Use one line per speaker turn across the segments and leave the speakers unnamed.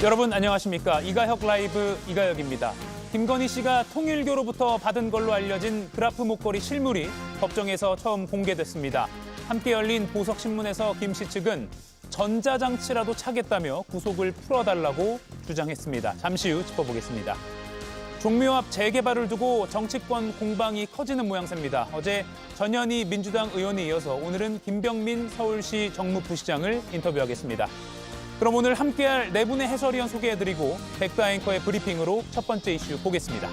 여러분 안녕하십니까? 이가혁 라이브 이가혁입니다. 김건희 씨가 통일교로부터 받은 걸로 알려진 그라프 목걸이 실물이 법정에서 처음 공개됐습니다. 함께 열린 보석신문에서 김 씨 측은 전자장치라도 차겠다며 구속을 풀어달라고 주장했습니다. 잠시 후 짚어보겠습니다. 종묘 앞 재개발을 두고 정치권 공방이 커지는 모양새입니다. 어제 전현희 민주당 의원에 이어서 오늘은 김병민 서울시 정무부시장을 인터뷰하겠습니다. 그럼 오늘 함께할 네 분의 해설위원 소개해드리고 백다 앵커의 브리핑으로 첫 번째 이슈 보겠습니다.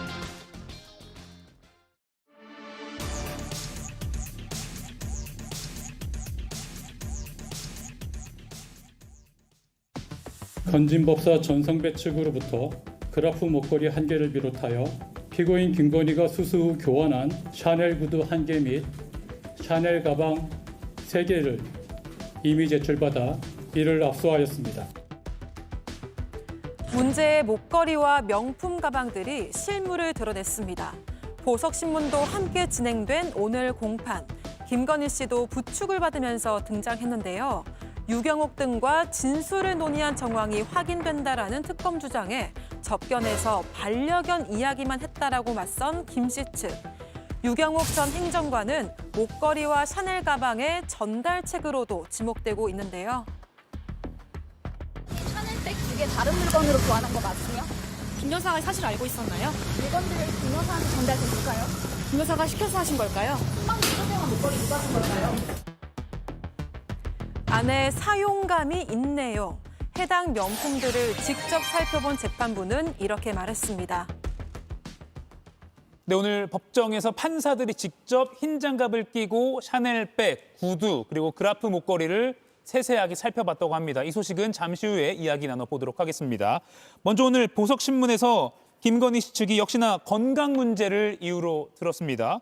건진법사 전성배 측으로부터 그라프 목걸이 1개를 비롯하여 피고인 김건희가 수수 후 교환한 샤넬 구두 1개 및 샤넬 가방 3개를 이미 제출받아 이를 압수하였습니다.
문제의 목걸이와 명품 가방들이 실물을 드러냈습니다. 보석신문도 함께 진행된 오늘 공판. 김건희 씨도 부축을 받으면서 등장했는데요. 유경옥 등과 진술을 논의한 정황이 확인된다라는 특검 주장에 접견에서 반려견 이야기만 했다라고 맞선 김 씨 측. 유경옥 전 행정관은 목걸이와 샤넬 가방의 전달책으로도 지목되고 있는데요.
샤넬백 2개 다른 물건으로 교환한 거 맞으세요?
김 여사가 사실 알고 있었나요?
물건들을 김 여사한테 전달됐을까요?
김 여사가 시켜서 하신 걸까요?
한방 구조대원 목걸이 누가 준 걸까요?
안에 사용감이 있네요. 해당 명품들을 직접 살펴본 재판부는 이렇게 말했습니다.
네, 오늘 법정에서 판사들이 직접 흰 장갑을 끼고 샤넬백, 구두, 그리고 그라프 목걸이를 세세하게 살펴봤다고 합니다. 이 소식은 잠시 후에 이야기 나눠보도록 하겠습니다. 먼저 오늘 보석신문에서 김건희 씨 측이 역시나 건강 문제를 이유로 들었습니다.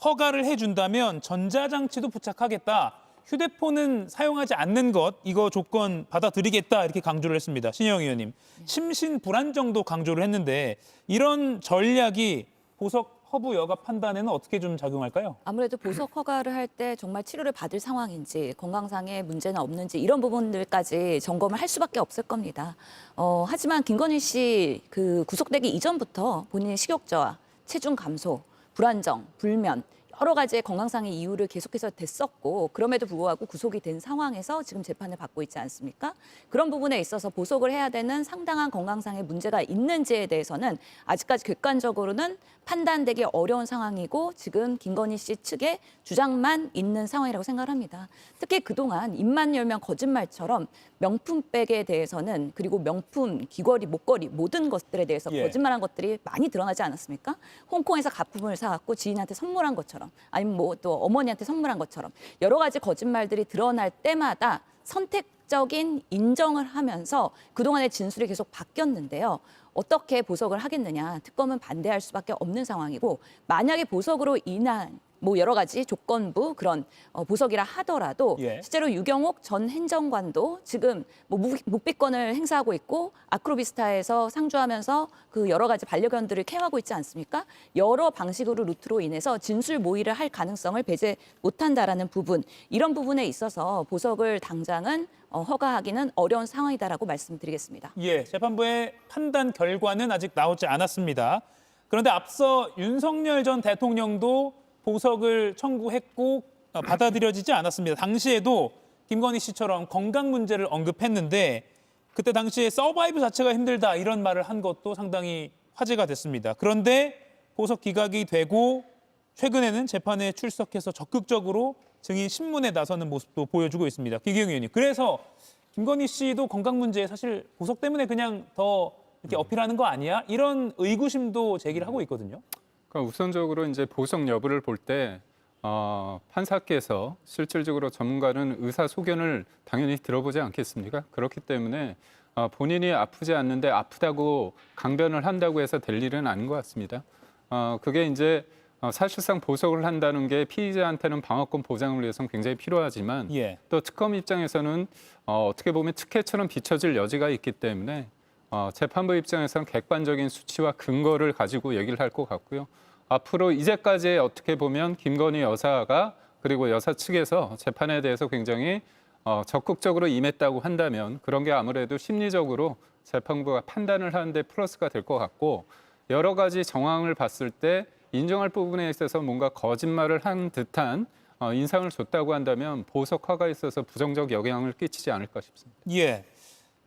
허가를 해준다면 전자장치도 부착하겠다. 휴대폰은 사용하지 않는 것, 이거 조건 받아들이겠다 이렇게 강조를 했습니다. 신영 의원님, 심신 불안 정도 강조를 했는데 이런 전략이 보석 허브 여가 판단에는 어떻게 좀 작용할까요?
아무래도 보석 허가를 할 때 정말 치료를 받을 상황인지 건강상의 문제는 없는지 이런 부분들까지 점검을 할 수밖에 없을 겁니다. 하지만 김건희 씨 구속되기 이전부터 본인의 식욕저하, 체중 감소, 불안정, 불면 여러 가지의 건강상의 이유를 계속해서 댔었고 그럼에도 불구하고 구속이 된 상황에서 지금 재판을 받고 있지 않습니까? 그런 부분에 있어서 보석을 해야 되는 상당한 건강상의 문제가 있는지에 대해서는 아직까지 객관적으로는 판단되기 어려운 상황이고 지금 김건희 씨 측의 주장만 있는 상황이라고 생각을 합니다. 특히 그동안 입만 열면 거짓말처럼 명품백에 대해서는 그리고 명품 귀걸이, 목걸이 모든 것들에 대해서 거짓말한 것들이 많이 드러나지 않았습니까? 홍콩에서 가품을 사갖고 지인한테 선물한 것처럼 아니면 뭐 또 어머니한테 선물한 것처럼 여러 가지 거짓말들이 드러날 때마다 선택적인 인정을 하면서 그동안의 진술이 계속 바뀌었는데요. 어떻게 보석을 하겠느냐. 특검은 반대할 수밖에 없는 상황이고 만약에 보석으로 인한 뭐 여러 가지 조건부 그런 보석이라 하더라도 실제로 유경옥 전 행정관도 지금 뭐 묵비권을 행사하고 있고 아크로비스타에서 상주하면서 그 여러 가지 반려견들을 케어하고 있지 않습니까? 여러 방식으로 루트로 인해서 진술 모의를 할 가능성을 배제 못한다라는 부분 이런 부분에 있어서 보석을 당장은 허가하기는 어려운 상황이다라고 말씀드리겠습니다.
예, 재판부의 판단 결과는 아직 나오지 않았습니다. 그런데 앞서 윤석열 전 대통령도 보석을 청구했고 받아들여지지 않았습니다. 당시에도 김건희 씨처럼 건강 문제를 언급했는데 그때 당시에 서바이브 자체가 힘들다 이런 말을 한 것도 상당히 화제가 됐습니다. 그런데 보석 기각이 되고 최근에는 재판에 출석해서 적극적으로 증인 신문에 나서는 모습도 보여주고 있습니다. 기경 의원님. 그래서 김건희 씨도 건강 문제에 사실 보석 때문에 그냥 더 이렇게 어필하는 거 아니야? 이런 의구심도 제기를 하고 있거든요.
그러니까 우선적으로 이제 보석 여부를 볼 때 판사께서 실질적으로 전문가는 의사 소견을 당연히 들어보지 않겠습니까? 그렇기 때문에 본인이 아프지 않는데 아프다고 강변을 한다고 해서 될 일은 아닌 것 같습니다. 그게 이제 사실상 보석을 한다는 게 피의자한테는 방어권 보장을 위해서는 굉장히 필요하지만 또 특검 입장에서는 어떻게 보면 특혜처럼 비춰질 여지가 있기 때문에 재판부 입장에서는 객관적인 수치와 근거를 가지고 얘기를 할 것 같고요. 앞으로 이제까지 어떻게 보면 김건희 여사가 그리고 여사 측에서 재판에 대해서 굉장히 적극적으로 임했다고 한다면 그런 게 아무래도 심리적으로 재판부가 판단을 하는데 플러스가 될 것 같고 여러 가지 정황을 봤을 때 인정할 부분에 있어서 뭔가 거짓말을 한 듯한 인상을 줬다고 한다면 보석 허가에 있어서 부정적 영향을 끼치지 않을까 싶습니다.
예.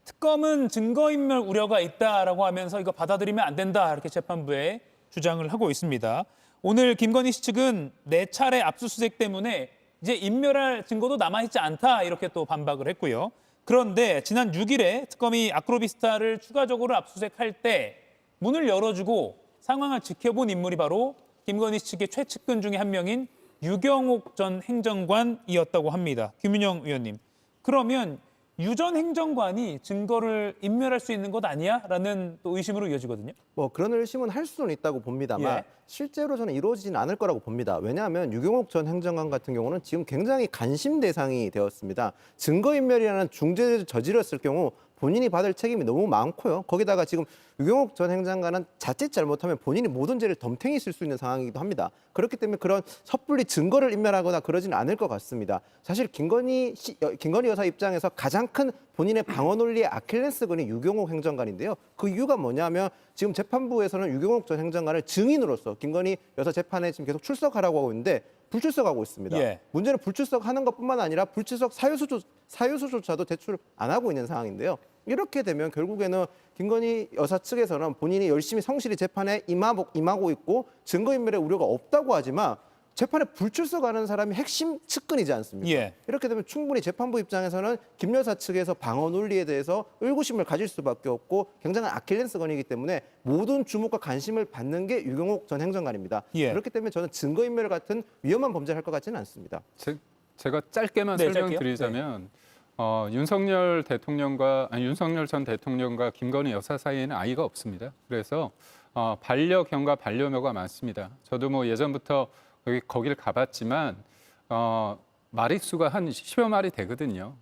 특검은 증거인멸 우려가 있다라고 하면서 이거 받아들이면 안 된다 이렇게 재판부에 주장을 하고 있습니다. 오늘 김건희 씨 측은 4차례 압수수색 때문에 이제 인멸할 증거도 남아있지 않다 이렇게 또 반박을 했고요. 그런데 지난 6일에 특검이 아크로비스타를 추가적으로 압수수색할 때 문을 열어주고 상황을 지켜본 인물이 바로 김건희 씨 측의 최측근 중에 한 명인 유경옥 전 행정관이었다고 합니다. 김윤영 의원님, 그러면 유 전 행정관이 증거를 인멸할 수 있는 것 아니야? 라는 또 의심으로 이어지거든요.
뭐 그런 의심은 할 수는 있다고 봅니다만
예.
실제로 저는 이루어지지는 않을 거라고 봅니다. 왜냐하면 유경옥 전 행정관 같은 경우는 지금 굉장히 관심 대상이 되었습니다. 증거인멸이라는 중죄를 저질렀을 경우 본인이 받을 책임이 너무 많고요. 거기다가 지금 유경옥 전 행정관은 자칫 잘못하면 본인이 모든 죄를 덤탱이 쓸 수 있는 상황이기도 합니다. 그렇기 때문에 그런 섣불리 증거를 인멸하거나 그러지는 않을 것 같습니다. 사실 김건희 여사 입장에서 가장 큰 본인의 방어 논리의 아킬레스건이 유경옥 행정관인데요. 그 이유가 뭐냐면 지금 재판부에서는 유경옥 전 행정관을 증인으로서 김건희 여사 재판에 지금 계속 출석하라고 하고 있는데 불출석하고 있습니다.
예.
문제는 불출석하는 것뿐만 아니라 불출석 사유서조차도 제출 안 하고 있는 상황인데요. 이렇게 되면 결국에는 김건희 여사 측에서는 본인이 열심히 성실히 재판에 임하고 있고 증거인멸의 우려가 없다고 하지만 재판에 불출석하는 사람이 핵심 측근이지 않습니까?
예.
이렇게 되면 충분히 재판부 입장에서는 김 여사 측에서 방어 논리에 대해서 의구심을 가질 수밖에 없고 굉장한 아킬레스건이기 때문에 모든 주목과 관심을 받는 게 유경옥 전 행정관입니다.
예.
그렇기 때문에 저는 증거인멸 같은 위험한 범죄를 할 것 같지는 않습니다.
제가 짧게만
네,
설명드리자면 윤석열 전 대통령과 김건희 여사 사이에는 아이가 없습니다. 그래서 반려견과 반려묘가 많습니다. 저도 뭐 예전부터 거기를 가봤지만 마리수가 한 10여 마리 되거든요.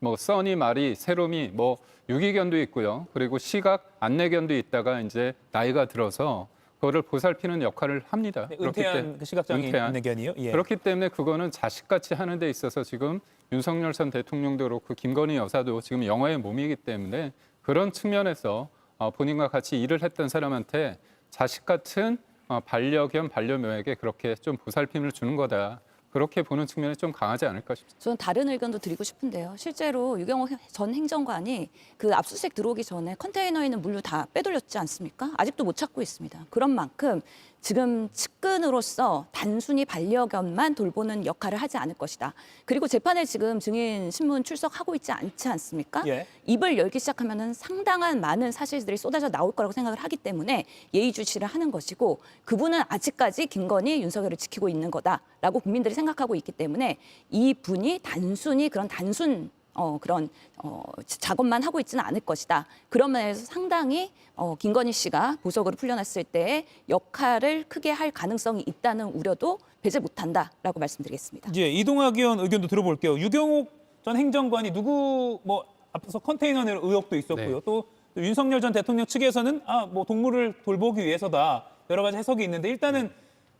뭐 써니, 마리, 세롬이 뭐 유기견도 있고요. 그리고 시각 안내견도 있다가 이제 나이가 들어서 그거를 보살피는 역할을 합니다.
네, 은퇴한 그 시각장애인 안내견이요? 예.
그렇기 때문에 그거는 자식같이 하는 데 있어서 지금 윤석열 전 대통령도 그렇고 김건희 여사도 지금 영화의 몸이기 때문에 그런 측면에서 본인과 같이 일을 했던 사람한테 자식 같은 반려견, 반려묘에게 그렇게 좀 보살핌을 주는 거다. 그렇게 보는 측면이 좀 강하지 않을까 싶습니다.
저는 다른 의견도 드리고 싶은데요. 실제로 유경옥 전 행정관이 그 압수수색 들어오기 전에 컨테이너에 있는 물류 다 빼돌렸지 않습니까? 아직도 못 찾고 있습니다. 그런 만큼 지금 측근으로서 단순히 반려견만 돌보는 역할을 하지 않을 것이다. 그리고 재판에 지금 증인 신문 출석하고 있지 않지 않습니까?
예.
입을 열기 시작하면은 상당한 많은 사실들이 쏟아져 나올 거라고 생각을 하기 때문에 예의주시를 하는 것이고 그분은 아직까지 김건희, 윤석열을 지키고 있는 거다라고 국민들이 생각하고 있기 때문에 이 분이 단순히 그런 단순 작업만 하고 있지는 않을 것이다. 그런 면에서 상당히 김건희 씨가 보석으로 풀려났을 때 역할을 크게 할 가능성이 있다는 우려도 배제 못한다라고 말씀드리겠습니다.
이제 이동학 의원 의견도 들어볼게요. 유경옥 전 행정관이 뭐 앞서 컨테이너 낼 의혹도 있었고요.
네.
또 윤석열 전 대통령 측에서는 뭐 동물을 돌보기 위해서다. 여러 가지 해석이 있는데 일단은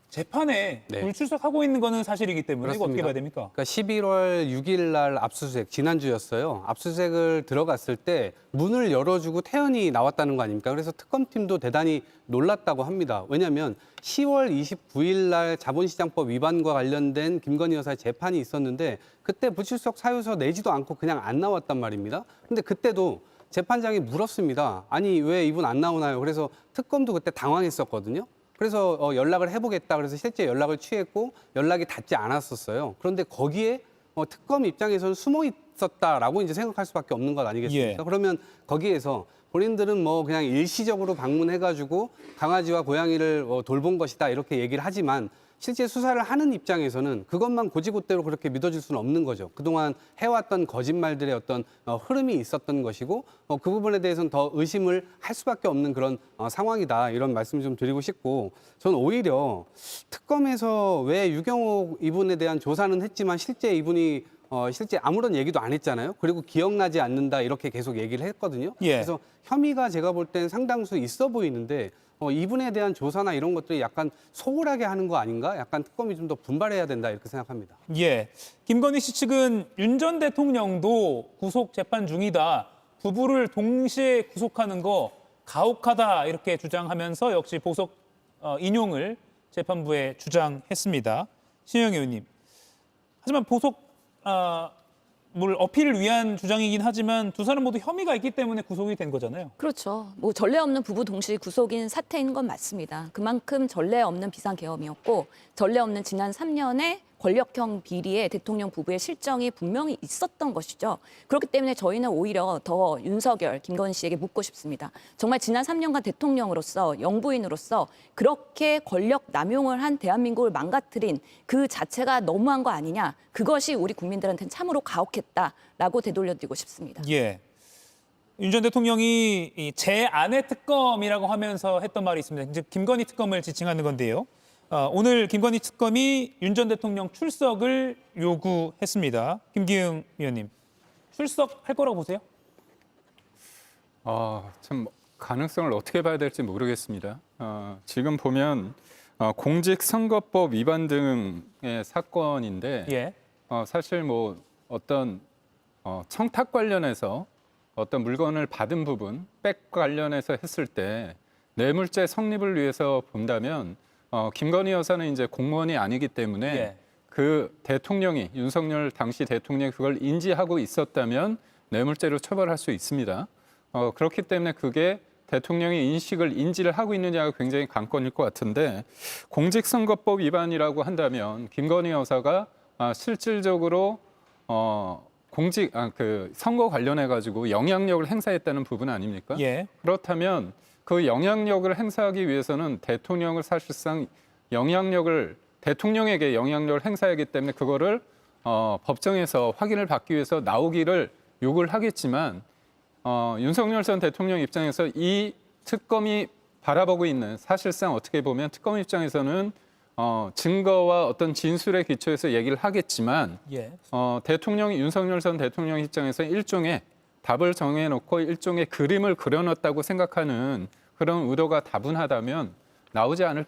재판에
네.
불출석하고 있는 거는 사실이기 때문에 이거 어떻게
그렇습니다.
봐야 됩니까?
그러니까 11월 6일 날 압수수색, 지난주였어요. 압수수색을 들어갔을 때 문을 열어주고 태연이 나왔다는 거 아닙니까? 그래서 특검팀도 대단히 놀랐다고 합니다. 왜냐하면 10월 29일 날 자본시장법 위반과 관련된 김건희 여사의 재판이 있었는데 그때 불출석 사유서 내지도 않고 그냥 안 나왔단 말입니다. 근데 그때도 재판장이 물었습니다. 아니 왜 이분 안 나오나요? 그래서 특검도 그때 당황했었거든요. 그래서 연락을 해보겠다. 그래서 실제 연락을 취했고 연락이 닿지 않았었어요. 그런데 거기에 특검 입장에서는 숨어 있었다라고 이제 생각할 수밖에 없는 것 아니겠습니까?
예.
그러면 거기에서 본인들은 뭐 그냥 일시적으로 방문해가지고 강아지와 고양이를 돌본 것이다 이렇게 얘기를 하지만 실제 수사를 하는 입장에서는 그것만 고지고대로 그렇게 믿어질 수는 없는 거죠. 그동안 해왔던 거짓말들의 어떤 흐름이 있었던 것이고 그 부분에 대해서는 더 의심을 할 수밖에 없는 그런 상황이다. 이런 말씀 좀 드리고 싶고 저는 오히려 특검에서 왜 유경옥 이분에 대한 조사는 했지만 실제 이분이 실제 아무런 얘기도 안 했잖아요. 그리고 기억나지 않는다 이렇게 계속 얘기를 했거든요.
예.
그래서 혐의가 제가 볼 땐 상당수 있어 보이는데 이분에 대한 조사나 이런 것들이 약간 소홀하게 하는 거 아닌가? 약간 특검이 좀 더 분발해야 된다 이렇게 생각합니다.
예. 김건희 씨 측은 윤 전 대통령도 구속 재판 중이다. 부부를 동시에 구속하는 거 가혹하다 이렇게 주장하면서 역시 보석 인용을 재판부에 주장했습니다. 신영 의원님. 하지만 보석 물 어필을 위한 주장이긴 하지만 두 사람 모두 혐의가 있기 때문에 구속이 된 거잖아요.
그렇죠. 뭐 전례 없는 부부 동시 구속인 사태인 건 맞습니다. 그만큼 전례 없는 비상계엄이었고 전례 없는 지난 3년의 권력형 비리에 대통령 부부의 실정이 분명히 있었던 것이죠. 그렇기 때문에 저희는 오히려 더 윤석열, 김건희 씨에게 묻고 싶습니다. 정말 지난 3년간 대통령으로서 영부인으로서 그렇게 권력 남용을 한 대한민국을 망가뜨린 그 자체가 너무한 거 아니냐. 그것이 우리 국민들한테는 참으로 가혹했다라고 되돌려드리고 싶습니다.
예. 윤 전 대통령이 제 아내 특검이라고 하면서 했던 말이 있습니다. 이제 김건희 특검을 지칭하는 건데요. 오늘 김건희 특검이 윤 전 대통령 출석을 요구했습니다. 김기흥 의원님, 출석할 거라고 보세요?
참 가능성을 어떻게 봐야 될지 모르겠습니다. 지금 보면 공직선거법 위반 등의 사건인데
예.
사실 뭐 어떤 청탁 관련해서 어떤 물건을 받은 부분, 백 관련해서 했을 때 뇌물죄 성립을 위해서 본다면 김건희 여사는 이제 공무원이 아니기 때문에
예.
그 대통령이 윤석열 당시 대통령이 그걸 인지하고 있었다면 뇌물죄로 처벌할 수 있습니다. 그렇기 때문에 그게 대통령이 인지를 하고 있느냐가 굉장히 관건일 것 같은데 공직선거법 위반이라고 한다면 김건희 여사가 실질적으로 그 선거 관련해 가지고 영향력을 행사했다는 부분 아닙니까?
예.
그렇다면 그 영향력을 행사하기 위해서는 대통령을 사실상 대통령에게 영향력을 행사하기 때문에 그거를 법정에서 확인을 받기 위해서 나오기를 요구를 하겠지만 윤석열 전 대통령 입장에서 이 특검이 바라보고 있는 사실상 어떻게 보면 특검 입장에서는 증거와 어떤 진술에 기초해서 얘기를 하겠지만
예.
윤석열 전 대통령 입장에서 일종의 답을 정해놓고 일종의 그림을 그려놨다고 생각하는 그런 의도가 다분하다면 나오지 않을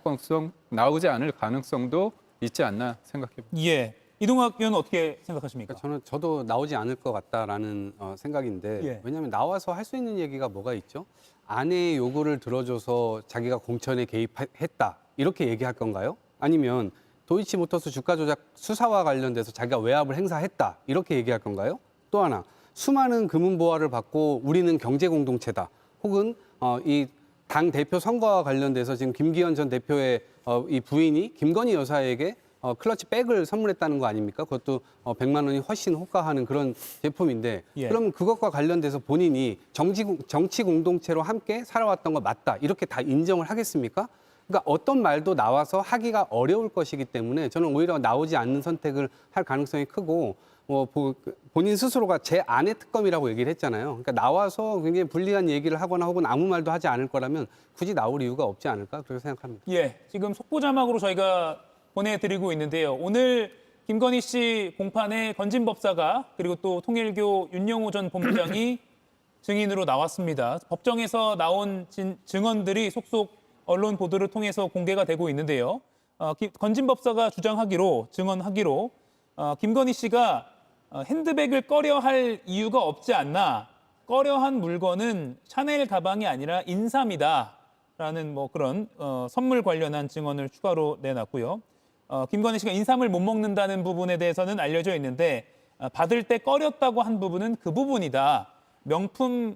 가능성도 있지 않나 생각해봅니다.
예. 이동학 의원 어떻게 생각하십니까?
저도 나오지 않을 것 같다라는 생각인데
예.
왜냐하면 나와서 할 수 있는 얘기가 뭐가 있죠? 아내의 요구를 들어줘서 자기가 공천에 개입했다 이렇게 얘기할 건가요? 아니면 도이치모터스 주가 조작 수사와 관련돼서 자기가 외압을 행사했다 이렇게 얘기할 건가요? 또 하나 수많은 금은보화를 받고 우리는 경제 공동체다 혹은 이 당 대표 선거와 관련돼서 지금 김기현 전 대표의 이 부인이 김건희 여사에게 클러치 백을 선물했다는 거 아닙니까? 그것도 100만 원이 훨씬 호가하는 그런 제품인데
예.
그럼 그것과 관련돼서 본인이 정치 공동체로 함께 살아왔던 거 맞다 이렇게 다 인정을 하겠습니까? 그러니까 어떤 말도 나와서 하기가 어려울 것이기 때문에 저는 오히려 나오지 않는 선택을 할 가능성이 크고 본인 스스로가 제 아내 특검이라고 얘기를 했잖아요. 그러니까 나와서 굉장히 불리한 얘기를 하거나 혹은 아무 말도 하지 않을 거라면 굳이 나올 이유가 없지 않을까 그렇게 생각합니다.
예. 지금 속보 자막으로 저희가 보내드리고 있는데요. 오늘 김건희 씨 공판에 건진법사가 그리고 또 통일교 윤영호 전 본부장이 증인으로 나왔습니다. 법정에서 나온 증언들이 속속 언론 보도를 통해서 공개가 되고 있는데요. 건진법사가 증언하기로 김건희 씨가 핸드백을 꺼려할 이유가 없지 않나. 꺼려한 물건은 샤넬 가방이 아니라 인삼이다라는 뭐 그런 선물 관련한 증언을 추가로 내놨고요. 김건희 씨가 인삼을 못 먹는다는 부분에 대해서는 알려져 있는데 받을 때 꺼렸다고 한 부분은 그 부분이다. 명품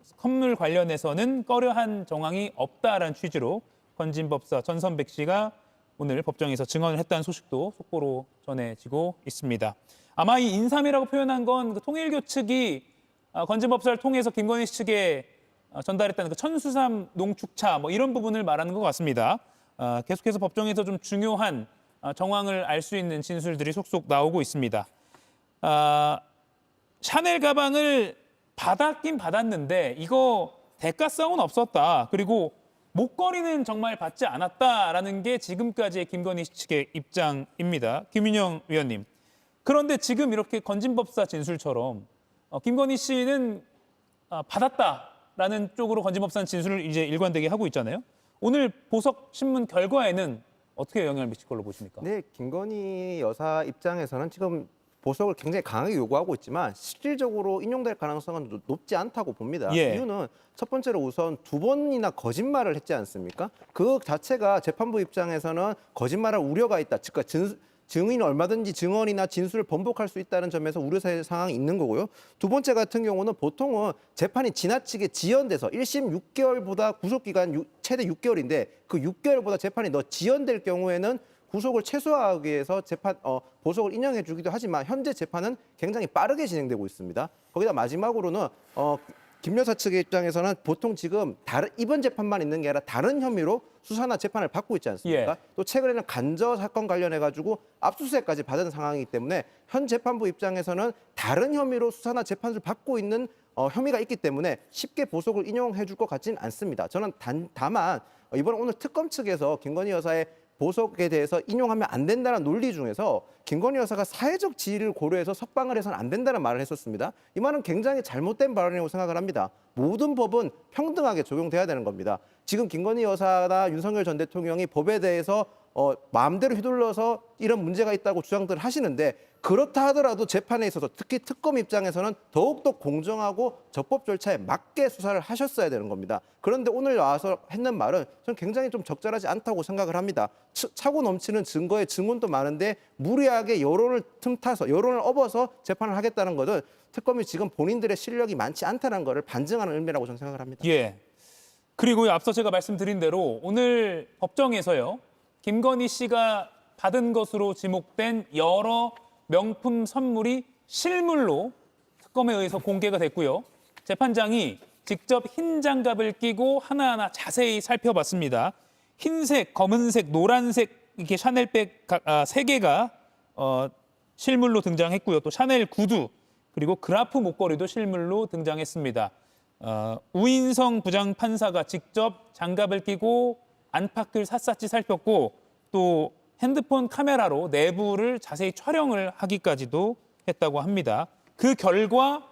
선물 관련해서는 꺼려한 정황이 없다라는 취지로 건진법사 전선백 씨가 오늘 법정에서 증언을 했다는 소식도 속보로 전해지고 있습니다. 아마 이 인삼이라고 표현한 건 그 통일교 측이 건진법사를 통해서 김건희 씨 측에 전달했다는 그 천수삼 농축차 뭐 이런 부분을 말하는 것 같습니다. 계속해서 법정에서 좀 중요한 정황을 알 수 있는 진술들이 속속 나오고 있습니다. 샤넬 가방을 받았긴 받았는데 이거 대가성은 없었다. 그리고 목걸이는 정말 받지 않았다라는 게 지금까지의 김건희 씨 측의 입장입니다. 김윤영 위원님. 그런데 지금 이렇게 건진법사 진술처럼 김건희 씨는 받았다라는 쪽으로 건진법사는 진술을 이제 일관되게 하고 있잖아요. 오늘 보석 신문 결과에는 어떻게 영향을 미칠 걸로 보십니까?
네, 김건희 여사 입장에서는 지금 보석을 굉장히 강하게 요구하고 있지만 실질적으로 인용될 가능성은 높지 않다고 봅니다.
예.
이유는 첫 번째로 우선 2번이나 거짓말을 했지 않습니까? 그 자체가 재판부 입장에서는 거짓말할 우려가 있다. 즉 증인이 얼마든지 증언이나 진술을 번복할 수 있다는 점에서 우려사의 상황이 있는 거고요. 두 번째 같은 경우는 보통은 재판이 지나치게 지연돼서 1심 6개월보다 구속기간 최대 6개월인데 그 6개월보다 재판이 더 지연될 경우에는 구속을 최소화하기 위해서 보석을 인용해 주기도 하지만 현재 재판은 굉장히 빠르게 진행되고 있습니다. 거기다 마지막으로는 김 여사 측의 입장에서는 보통 지금 이번 재판만 있는 게 아니라 다른 혐의로 수사나 재판을 받고 있지 않습니까?
예.
또 최근에는 간저 사건 관련해 가지고 압수수색까지 받은 상황이기 때문에 현 재판부 입장에서는 다른 혐의로 수사나 재판을 받고 있는 혐의가 있기 때문에 쉽게 보석을 인용해 줄 것 같지는 않습니다. 저는 다만 이번 오늘 특검 측에서 김건희 여사의 보석에 대해서 인용하면 안 된다는 논리 중에서 김건희 여사가 사회적 지위를 고려해서 석방을 해서는 안 된다는 말을 했었습니다. 이 말은 굉장히 잘못된 발언이라고 생각을 합니다. 모든 법은 평등하게 적용돼야 되는 겁니다. 지금 김건희 여사나 윤석열 전 대통령이 법에 대해서 마음대로 휘둘러서 이런 문제가 있다고 주장들 하시는데 그렇다 하더라도 재판에 있어서 특히 특검 입장에서는 더욱더 공정하고 적법 절차에 맞게 수사를 하셨어야 되는 겁니다. 그런데 오늘 나와서 했는 말은 저는 굉장히 좀 적절하지 않다고 생각을 합니다. 차고 넘치는 증거에 증언도 많은데 무리하게 여론을 틈타서 여론을 업어서 재판을 하겠다는 것은 특검이 지금 본인들의 실력이 많지 않다는 것을 반증하는 의미라고 저는 생각을 합니다.
예. 그리고 앞서 제가 말씀드린 대로 오늘 법정에서요. 김건희 씨가 받은 것으로 지목된 여러 명품 선물이 실물로 특검에 의해서 공개가 됐고요. 재판장이 직접 흰 장갑을 끼고 하나하나 자세히 살펴봤습니다. 흰색, 검은색, 노란색 이렇게 샤넬백 3개가 실물로 등장했고요. 또 샤넬 구두 그리고 그라프 목걸이도 실물로 등장했습니다. 우인성 부장판사가 직접 장갑을 끼고 안팎을 샅샅이 살폈고 또 핸드폰 카메라로 내부를 자세히 촬영을 하기까지도 했다고 합니다. 그 결과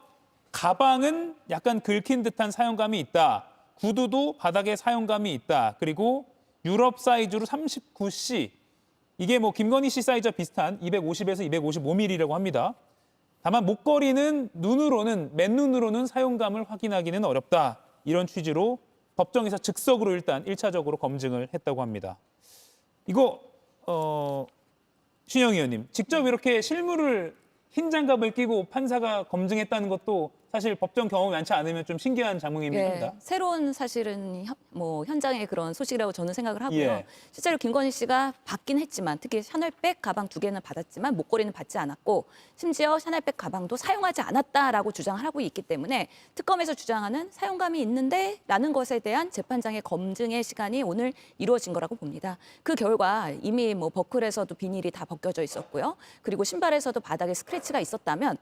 가방은 약간 긁힌 듯한 사용감이 있다. 구두도 바닥에 사용감이 있다. 그리고 유럽 사이즈로 39C. 이게 뭐 김건희 씨 사이즈와 비슷한 250에서 255mm라고 합니다. 다만 목걸이는 맨눈으로는 사용감을 확인하기는 어렵다. 이런 취지로 법정에서 즉석으로 일단 1차적으로 검증을 했다고 합니다. 이거 신영 의원님, 직접 이렇게 실물을 흰 장갑을 끼고 판사가 검증했다는 것도 사실 법정 경험이 많지 않으면 좀 신기한 장면입니다.
예, 새로운 사실은 현장의 그런 소식이라고 저는 생각을 하고요.
예.
실제로 김건희 씨가 받긴 했지만 특히 샤넬백 가방 2개는 받았지만 목걸이는 받지 않았고 심지어 샤넬백 가방도 사용하지 않았다라고 주장을 하고 있기 때문에 특검에서 주장하는 사용감이 있는데 라는 것에 대한 재판장의 검증의 시간이 오늘 이루어진 거라고 봅니다. 그 결과 이미 버클에서도 비닐이 다 벗겨져 있었고요. 그리고 신발에서도 바닥에 스크래치가 있었다면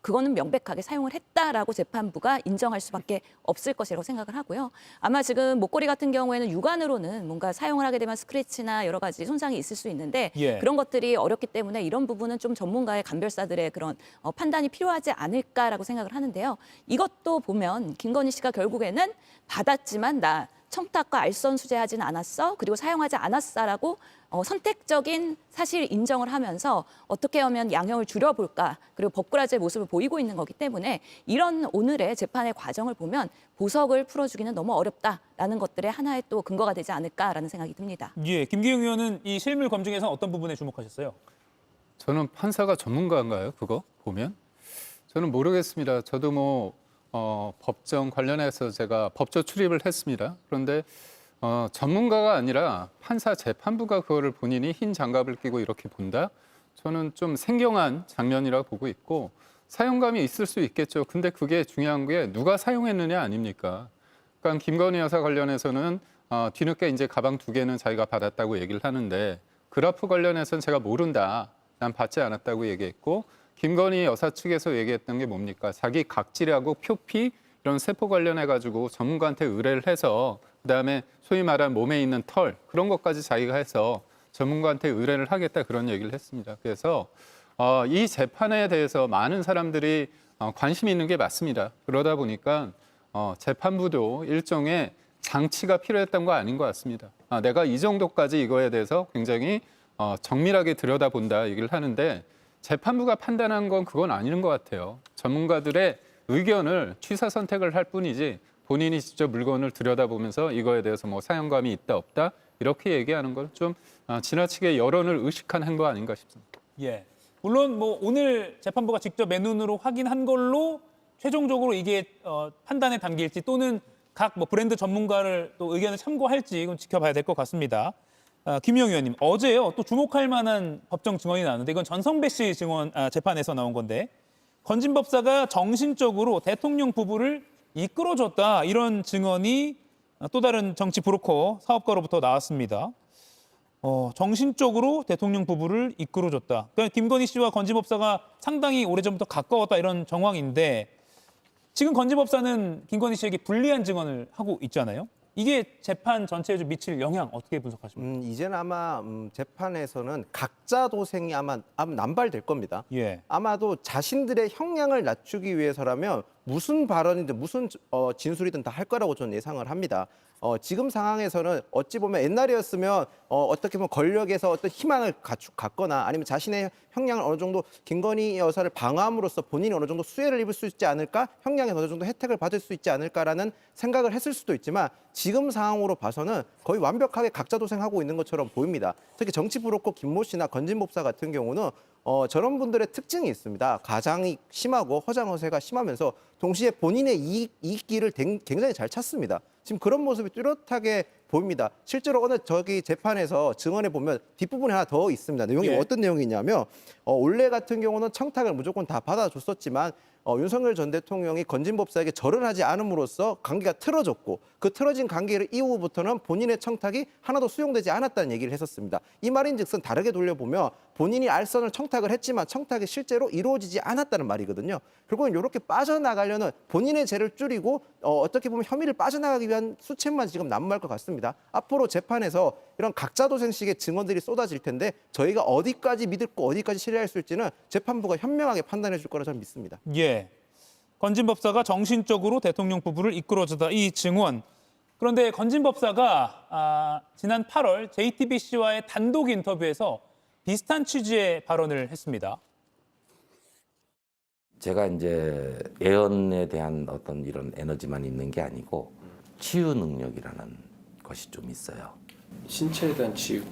그거는 명백하게 사용을 했다라고 재판부가 인정할 수밖에 없을 것이라고 생각을 하고요. 아마 지금 목걸이 같은 경우에는 육안으로는 뭔가 사용을 하게 되면 스크래치나 여러 가지 손상이 있을 수 있는데
예.
그런 것들이 어렵기 때문에 이런 부분은 좀 전문가의 감별사들의 그런 판단이 필요하지 않을까라고 생각을 하는데요. 이것도 보면 김건희 씨가 결국에는 받았지만 나 청탁과 알선 수재하지는 않았어. 그리고 사용하지 않았어라고 선택적인 사실 인정을 하면서 어떻게 하면 양형을 줄여볼까. 그리고 법꾸라지의 모습을 보이고 있는 거기 때문에 이런 오늘의 재판의 과정을 보면 보석을 풀어주기는 너무 어렵다라는 것들의 하나의 또 근거가 되지 않을까라는 생각이 듭니다.
예, 김기용 의원은 이 실물 검증에서 어떤 부분에 주목하셨어요?
저는 판사가 전문가인가요? 그거 보면? 저는 모르겠습니다. 저도 법정 관련해서 제가 법조 출입을 했습니다. 그런데 전문가가 아니라 판사 재판부가 그거를 본인이 흰 장갑을 끼고 이렇게 본다? 저는 좀 생경한 장면이라고 보고 있고 사용감이 있을 수 있겠죠. 근데 그게 중요한 게 누가 사용했느냐 아닙니까? 그러니까 김건희 여사 관련해서는 뒤늦게 이제 가방 2개는 자기가 받았다고 얘기를 하는데 그라프 관련해서는 제가 모른다. 난 받지 않았다고 얘기했고 김건희 여사 측에서 얘기했던 게 뭡니까? 자기 각질하고 표피 이런 세포 관련해가지고 전문가한테 의뢰를 해서 그다음에 소위 말한 몸에 있는 털 그런 것까지 자기가 해서 전문가한테 의뢰를 하겠다 그런 얘기를 했습니다. 그래서 이 재판에 대해서 많은 사람들이 관심이 있는 게 맞습니다. 그러다 보니까 재판부도 일종의 장치가 필요했던 거 아닌 것 같습니다. 내가 이 정도까지 이거에 대해서 굉장히 정밀하게 들여다본다 얘기를 하는데 재판부가 판단한 건 그건 아닌 것 같아요. 전문가들의 의견을 취사 선택을 할 뿐이지 본인이 직접 물건을 들여다보면서 이거에 대해서 뭐 사용감이 있다 없다 이렇게 얘기하는 건 좀 지나치게 여론을 의식한 행보 아닌가 싶습니다.
예. 물론 뭐 오늘 재판부가 직접 맨눈으로 확인한 걸로 최종적으로 이게 판단에 담길지 또는 각 뭐 브랜드 전문가를 또 의견을 참고할지 이건 지켜봐야 될 것 같습니다. 김용 의원님, 어제요 또 주목할 만한 법정 증언이 나왔는데 이건 전성배 씨 증언 재판에서 나온 건데 건진 법사가 정신적으로 대통령 부부를 이끌어줬다 이런 증언이 또 다른 정치 브로커 사업가로부터 나왔습니다. 정신적으로 대통령 부부를 이끌어줬다. 그러니까 김건희 씨와 건진 법사가 상당히 오래전부터 가까웠다 이런 정황인데 지금 건진 법사는 김건희 씨에게 불리한 증언을 하고 있잖아요. 이게 재판 전체에 좀 미칠 영향 어떻게 분석하십니까?
이제는 아마 재판에서는 각자 도생이 아마 남발될 겁니다.
예.
아마도 자신들의 형량을 낮추기 위해서라면 무슨 발언이든 무슨 진술이든 다 할 거라고 저는 예상을 합니다. 지금 상황에서는 어찌 보면 옛날이었으면 어떻게 보면 권력에서 어떤 희망을 갖거나 아니면 자신의 형량을 어느 정도 김건희 여사를 방어함으로써 본인이 어느 정도 수혜를 입을 수 있지 않을까, 형량에서 어느 정도 혜택을 받을 수 있지 않을까라는 생각을 했을 수도 있지만 지금 상황으로 봐서는 거의 완벽하게 각자 도생하고 있는 것처럼 보입니다. 특히 정치 브로커 김모 씨나 건진 법사 같은 경우는 저런 분들의 특징이 있습니다. 가장이 심하고 허장허세가 심하면서 동시에 본인의 이익기를 굉장히 잘 찾습니다. 지금 그런 모습이 뚜렷하게 보입니다. 실제로 오늘 저기 재판에서 증언에 보면 뒷부분에 하나 더 있습니다. 내용이
예.
어떤 내용이 있냐면 올해 같은 경우는 청탁을 무조건 다 받아줬었지만 윤석열 전 대통령이 건진 법사에게 절을 하지 않음으로써 관계가 틀어졌고 그 틀어진 관계를 이후부터는 본인의 청탁이 하나도 수용되지 않았다는 얘기를 했었습니다. 이 말인즉슨 다르게 돌려보면 본인이 알선을 청탁을 했지만 청탁이 실제로 이루어지지 않았다는 말이거든요. 결국은 이렇게 빠져나가려는 본인의 죄를 줄이고 어떻게 보면 혐의를 빠져나가기 위한 수책만 지금 난무할 것 같습니다. 앞으로 재판에서 이런 각자 도생식의 증언들이 쏟아질 텐데 저희가 어디까지 믿고 어디까지 신뢰할 수 있을지는 재판부가 현명하게 판단해 줄 거라 저는 믿습니다.
예. 건진 법사가 정신적으로 대통령 부부를 이끌어주다 이 증언. 그런데 건진 법사가 지난 8월 JTBC와의 단독 인터뷰에서 비슷한 취지의 발언을 했습니다.
제가 이제 예언에 대한 어떤 이런 에너지만 있는 게 아니고 치유 능력이라는 것이 좀 있어요.
신체에 대한 치유.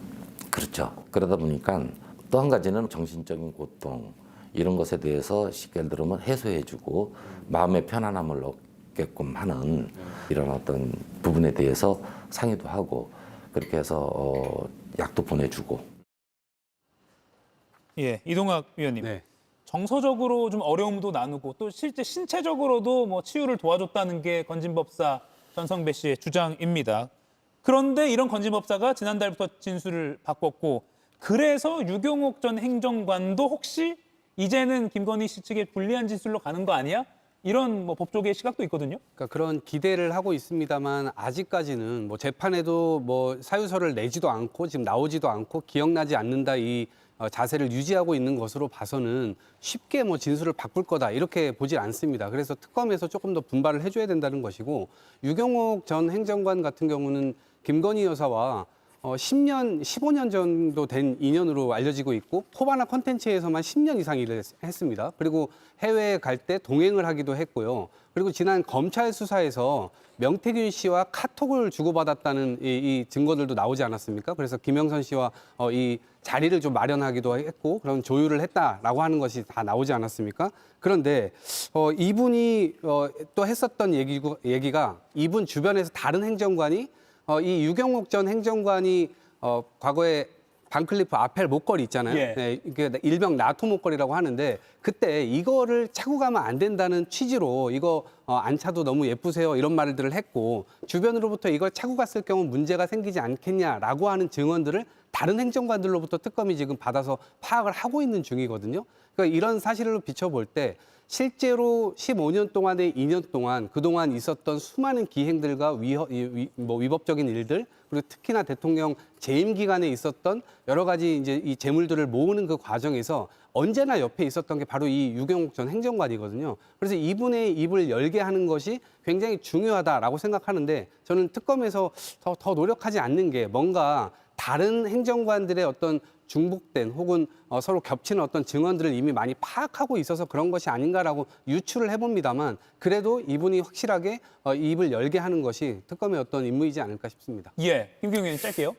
그렇죠. 그러다 보니까 또 한 가지는 정신적인 고통 이런 것에 대해서 쉽게 들으면 해소해주고 마음의 편안함을 얻게끔 하는 이런 어떤 부분에 대해서 상의도 하고 그렇게 해서 약도 보내주고.
예, 이동학 위원님.
네.
정서적으로 좀 어려움도 나누고 또 실제 신체적으로도 뭐 치유를 도와줬다는 게 건진 법사 전성배 씨의 주장입니다. 그런데 이런 건진 법사가 지난달부터 진술을 바꿨고 그래서 유경옥 전 행정관도 혹시 이제는 김건희 씨 측에 불리한 진술로 가는 거 아니야? 이런 뭐 법조계의 시각도 있거든요.
그러니까 그런 기대를 하고 있습니다만 아직까지는 뭐 재판에도 뭐 사유서를 내지도 않고 지금 나오지도 않고 기억나지 않는다 이 자세를 유지하고 있는 것으로 봐서는 쉽게 뭐 진술을 바꿀 거다 이렇게 보질 않습니다. 그래서 특검에서 조금 더 분발을 해줘야 된다는 것이고 유경옥 전 행정관 같은 경우는 김건희 여사와 10년, 15년 정도 된 인연으로 알려지고 있고 코바나 콘텐츠에서만 10년 이상 일을 했습니다. 그리고 해외에 갈 때 동행을 하기도 했고요. 그리고 지난 검찰 수사에서 명태균 씨와 카톡을 주고받았다는 이 증거들도 나오지 않았습니까? 그래서 김영선 씨와 이 자리를 좀 마련하기도 했고 그런 조율을 했다라고 하는 것이 다 나오지 않았습니까? 그런데 이분이 또 했었던 얘기가 이분 주변에서 다른 행정관이 이 유경옥 전 행정관이 과거에 반클리프 아펠 목걸이 있잖아요.
예.
네, 이게 일명 나토 목걸이라고 하는데 그때 이거를 차고 가면 안 된다는 취지로 이거 안 차도 너무 예쁘세요 이런 말들을 했고 주변으로부터 이걸 차고 갔을 경우 문제가 생기지 않겠냐라고 하는 증언들을 다른 행정관들로부터 특검이 지금 받아서 파악을 하고 있는 중이거든요. 그러니까 이런 사실을 비춰볼 때 실제로 15년 동안의 2년 동안 그동안 있었던 수많은 기행들과 위법적인 일들 그리고 특히나 대통령 재임 기간에 있었던 여러 가지 이제 이 재물들을 모으는 그 과정에서 언제나 옆에 있었던 게 바로 이 유경옥 전 행정관이거든요. 그래서 이분의 입을 열게 하는 것이 굉장히 중요하다라고 생각하는데 저는 특검에서 더 노력하지 않는 게 뭔가 다른 행정관들의 어떤 중복된 혹은 서로 겹치는 어떤 증언들을 이미 많이 파악하고 있어서 그런 것이 아닌가라고 유추를 해봅니다만 그래도 이분이 확실하게 입을 열게 하는 것이 특검의 어떤 임무이지 않을까 싶습니다.
예, 김경현 의원님 짧게요.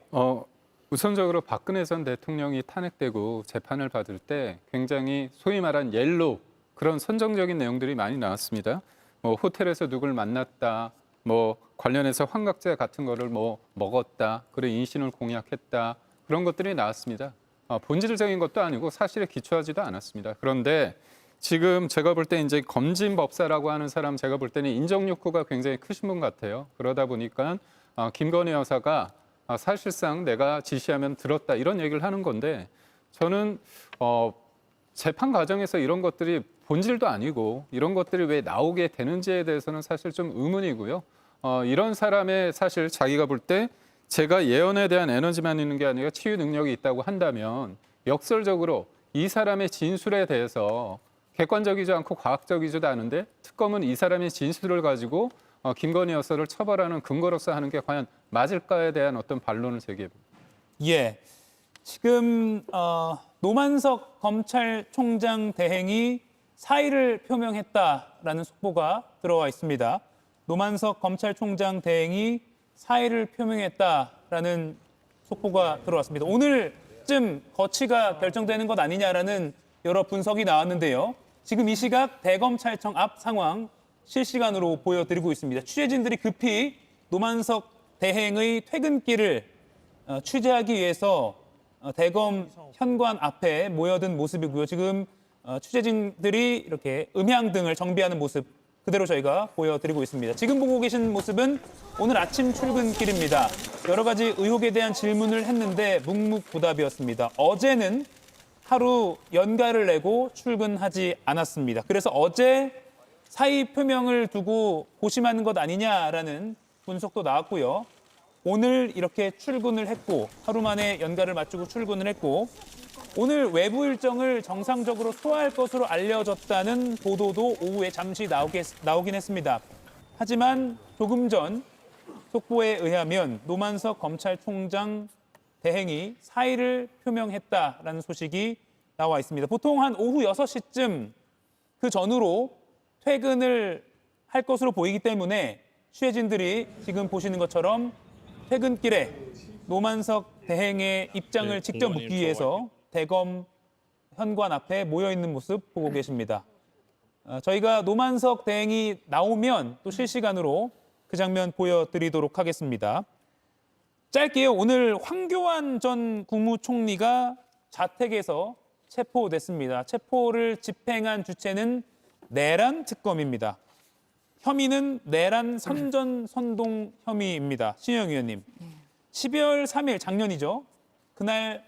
우선적으로 박근혜 전 대통령이 탄핵되고 재판을 받을 때 굉장히 소위 말한 옐로우 그런 선정적인 내용들이 많이 나왔습니다. 뭐 호텔에서 누굴 만났다, 뭐 관련해서 환각제 같은 거를 뭐 먹었다, 그리고 인신을 공약했다 그런 것들이 나왔습니다. 본질적인 것도 아니고 사실에 기초하지도 않았습니다. 그런데 지금 제가 볼 때 이제 검진법사라고 하는 사람 제가 볼 때는 인정 욕구가 굉장히 크신 분 같아요. 그러다 보니까 김건희 여사가 사실상 내가 지시하면 들었다 이런 얘기를 하는 건데 저는 재판 과정에서 이런 것들이 본질도 아니고 이런 것들이 왜 나오게 되는지에 대해서는 사실 좀 의문이고요. 이런 사람의 사실 자기가 볼 때 제가 예언에 대한 에너지만 있는 게 아니라 치유 능력이 있다고 한다면 역설적으로 이 사람의 진술에 대해서 객관적이지 않고 과학적이지도 않은데 특검은 이 사람의 진술을 가지고 김건희 여사를 처벌하는 근거로서 하는 게 과연 맞을까에 대한 어떤 반론을 제기해봅니다.
예, 지금 노만석 검찰총장 대행이 사의를 표명했다라는 속보가 들어와 있습니다. 노만석 검찰총장 대행이 사의를 표명했다라는 속보가 들어왔습니다. 오늘쯤 거취가 결정되는 것 아니냐라는 여러 분석이 나왔는데요. 지금 이 시각 대검찰청 앞 상황 실시간으로 보여드리고 있습니다. 취재진들이 급히 노만석 대행의 퇴근길을 취재하기 위해서 대검 현관 앞에 모여든 모습이고요. 지금 취재진들이 이렇게 음향등을 정비하는 모습 그대로 저희가 보여드리고 있습니다. 지금 보고 계신 모습은 오늘 아침 출근길입니다. 여러 가지 의혹에 대한 질문을 했는데 묵묵부답이었습니다. 어제는 하루 연가를 내고 출근하지 않았습니다. 그래서 어제 사의 표명을 두고 고심하는 것 아니냐라는 분석도 나왔고요. 오늘 이렇게 출근을 했고 하루 만에 연가를 마치고 출근을 했고 오늘 외부 일정을 정상적으로 소화할 것으로 알려졌다는 보도도 오후에 잠시 나오긴 했습니다. 하지만 조금 전 속보에 의하면 노만석 검찰총장 대행이 사의를 표명했다라는 소식이 나와 있습니다. 보통 한 오후 6시쯤 그 전후로 퇴근을 할 것으로 보이기 때문에 취재진들이 지금 보시는 것처럼 퇴근길에 노만석 대행의 입장을 직접 묻기 위해서 대검 현관 앞에 모여 있는 모습 보고 계십니다. 저희가 노만석 대행이 나오면 또 실시간으로 그 장면 보여드리도록 하겠습니다. 짧게요. 오늘 황교안 전 국무총리가 자택에서 체포됐습니다. 체포를 집행한 주체는 내란 특검입니다. 혐의는 내란 선전 선동 혐의입니다. 신영 의원님. 12월 3일 작년이죠. 그날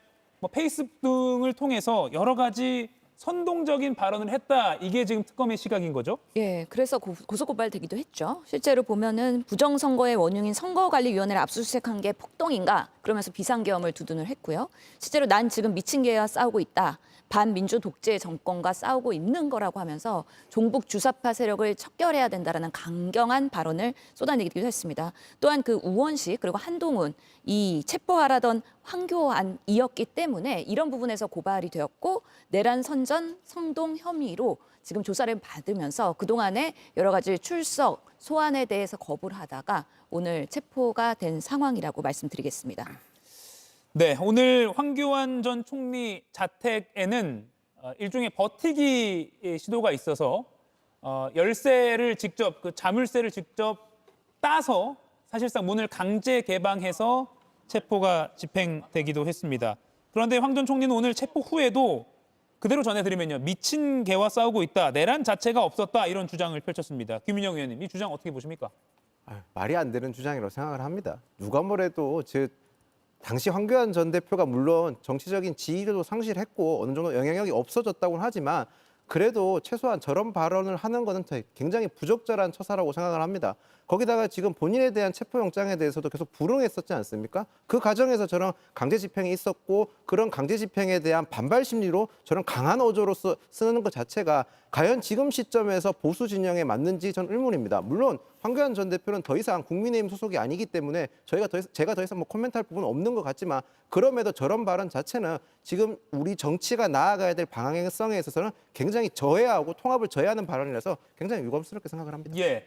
페이스북 등을 통해서 여러 가지 선동적인 발언을 했다. 이게 지금 특검의 시각인 거죠?
예, 그래서 고소고발되기도 했죠. 실제로 보면은 부정선거의 원흉인 선거관리위원회를 압수수색한 게 폭동인가? 그러면서 비상계엄을 두둔을 했고요. 실제로 난 지금 미친 개와 싸우고 있다. 반민주 독재 정권과 싸우고 있는 거라고 하면서 종북 주사파 세력을 척결해야 된다라는 강경한 발언을 쏟아내기도 했습니다. 또한 그 우원식 그리고 한동훈 이 체포하라던 황교안이었기 때문에 이런 부분에서 고발이 되었고 내란 선전 선동 혐의로 지금 조사를 받으면서 그동안에 여러 가지 출석 소환에 대해서 거부를 하다가 오늘 체포가 된 상황이라고 말씀드리겠습니다.
네, 오늘 황교안 전 총리 자택에는 일종의 버티기 시도가 있어서 열쇠를 직접, 그 자물쇠를 직접 따서 사실상 문을 강제 개방해서 체포가 집행되기도 했습니다. 그런데 황 전 총리는 오늘 체포 후에도 그대로 전해드리면요. 미친 개와 싸우고 있다. 내란 자체가 없었다. 이런 주장을 펼쳤습니다. 김윤영 의원님, 이 주장 어떻게 보십니까?
말이 안 되는 주장이라고 생각을 합니다. 누가 뭐래도 당시 황교안 전 대표가 물론 정치적인 지위도 상실했고 어느 정도 영향력이 없어졌다고는 하지만 그래도 최소한 저런 발언을 하는 것은 굉장히 부적절한 처사라고 생각을 합니다. 거기다가 지금 본인에 대한 체포영장에 대해서도 계속 불응했었지 않습니까? 그 과정에서 저런 강제 집행이 있었고 그런 강제 집행에 대한 반발 심리로 저런 강한 어조로서 쓰는 것 자체가 과연 지금 시점에서 보수 진영에 맞는지 전 의문입니다. 물론 황교안 전 대표는 더 이상 국민의힘 소속이 아니기 때문에 제가 더 이상 코멘트할 부분은 없는 것 같지만 그럼에도 저런 발언 자체는 지금 우리 정치가 나아가야 될 방향성에 있어서는 굉장히 저해하고 통합을 저해하는 발언이라서 굉장히 유감스럽게 생각을 합니다.
예.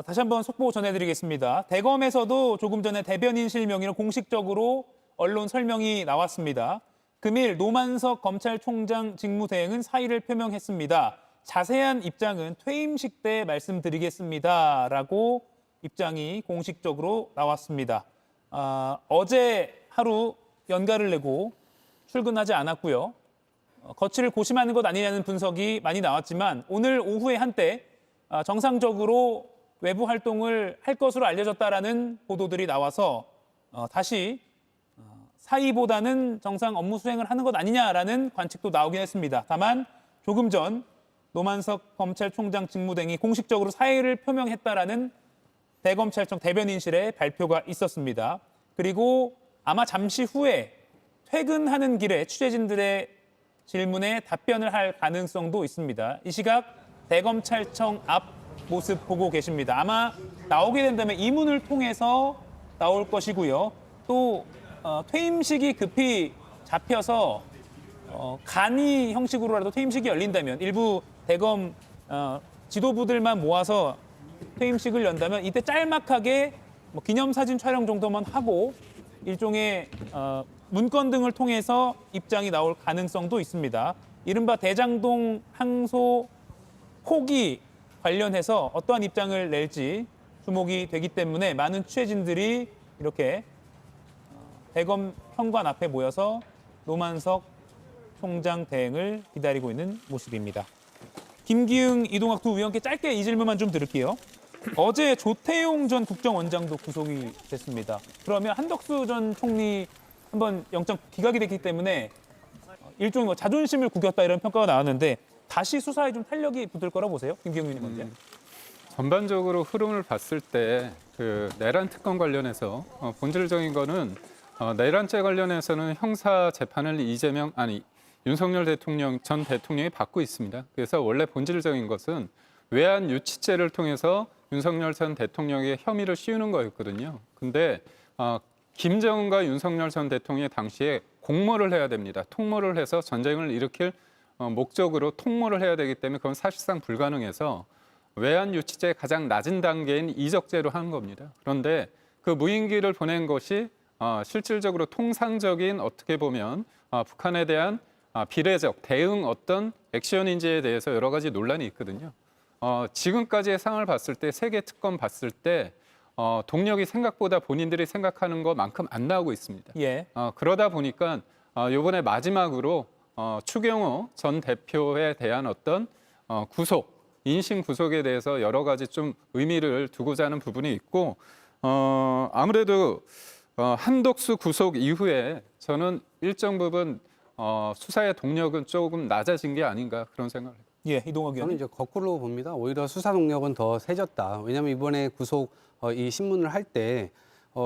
다시 한번 속보 전해드리겠습니다. 대검에서도 조금 전에 대변인실 명의로 공식적으로 언론 설명이 나왔습니다. 금일 노만석 검찰총장 직무대행은 사의를 표명했습니다. 자세한 입장은 퇴임식 때 말씀드리겠습니다라고 입장이 공식적으로 나왔습니다. 어제 하루 연가를 내고 출근하지 않았고요. 거취를 고심하는 것 아니냐는 분석이 많이 나왔지만 오늘 오후에 한때 정상적으로 외부 활동을 할 것으로 알려졌다라는 보도들이 나와서 다시 사의보다는 정상 업무 수행을 하는 것 아니냐라는 관측도 나오긴 했습니다. 다만 조금 전 노만석 검찰총장 직무대행이 공식적으로 사의를 표명했다라는 대검찰청 대변인실의 발표가 있었습니다. 그리고 아마 잠시 후에 퇴근하는 길에 취재진들의 질문에 답변을 할 가능성도 있습니다. 이 시각 대검찰청 앞 모습 보고 계십니다. 아마 나오게 된다면 이 문을 통해서 나올 것이고요. 또 퇴임식이 급히 잡혀서 간이 형식으로라도 퇴임식이 열린다면 일부 대검 지도부들만 모아서 퇴임식을 연다면 이때 짤막하게 기념사진 촬영 정도만 하고 일종의 문건 등을 통해서 입장이 나올 가능성도 있습니다. 이른바 대장동 항소 포기 관련해서 어떠한 입장을 낼지 주목이 되기 때문에 많은 취재진들이 이렇게 대검 현관 앞에 모여서 노만석 총장 대행을 기다리고 있는 모습입니다. 김기흥, 이동학 두 위원께 짧게 이 질문만 좀 드릴게요. 어제 조태용 전 국정원장도 구속이 됐습니다. 그러면 한덕수 전 총리 한번 영장 기각이 됐기 때문에 일종의 자존심을 구겼다 이런 평가가 나왔는데 다시 수사에 좀 탄력이 붙을 거라 보세요? 김기흥 의원님 먼저.
전반적으로 흐름을 봤을 때 그 내란 특검 관련해서 본질적인 거는 내란죄 관련해서는 형사 재판을 윤석열 대통령 전 대통령이 받고 있습니다. 그래서 원래 본질적인 것은 외환 유치죄를 통해서 윤석열 전 대통령의 혐의를 씌우는 거였거든요. 근데 김정은과 윤석열 전 대통령이 당시에 공모를 해야 됩니다. 통모를 해서 전쟁을 일으킬 목적으로 통모를 해야 되기 때문에 그건 사실상 불가능해서 외환 유치죄의 가장 낮은 단계인 이적죄로 하는 겁니다. 그런데 그 무인기를 보낸 것이 실질적으로 통상적인 어떻게 보면 북한에 대한 비례적 대응 어떤 액션인지에 대해서 여러 가지 논란이 있거든요. 지금까지의 상황을 봤을 때 세계 특검 봤을 때 동력이 생각보다 본인들이 생각하는 것만큼 안 나오고 있습니다.
예.
그러다 보니까 이번에 마지막으로 추경호 전 대표에 대한 어떤 인신 구속에 대해서 여러 가지 좀 의미를 두고자 하는 부분이 있고 아무래도 한덕수 구속 이후에 저는 일정 부분 수사의 동력은 조금 낮아진 게 아닌가 그런 생각을 해요.
예, 이동학
저는
의원님.
이제 거꾸로 봅니다. 오히려 수사 동력은 더 세졌다. 왜냐하면 이번에 구속 이 신문을 할 때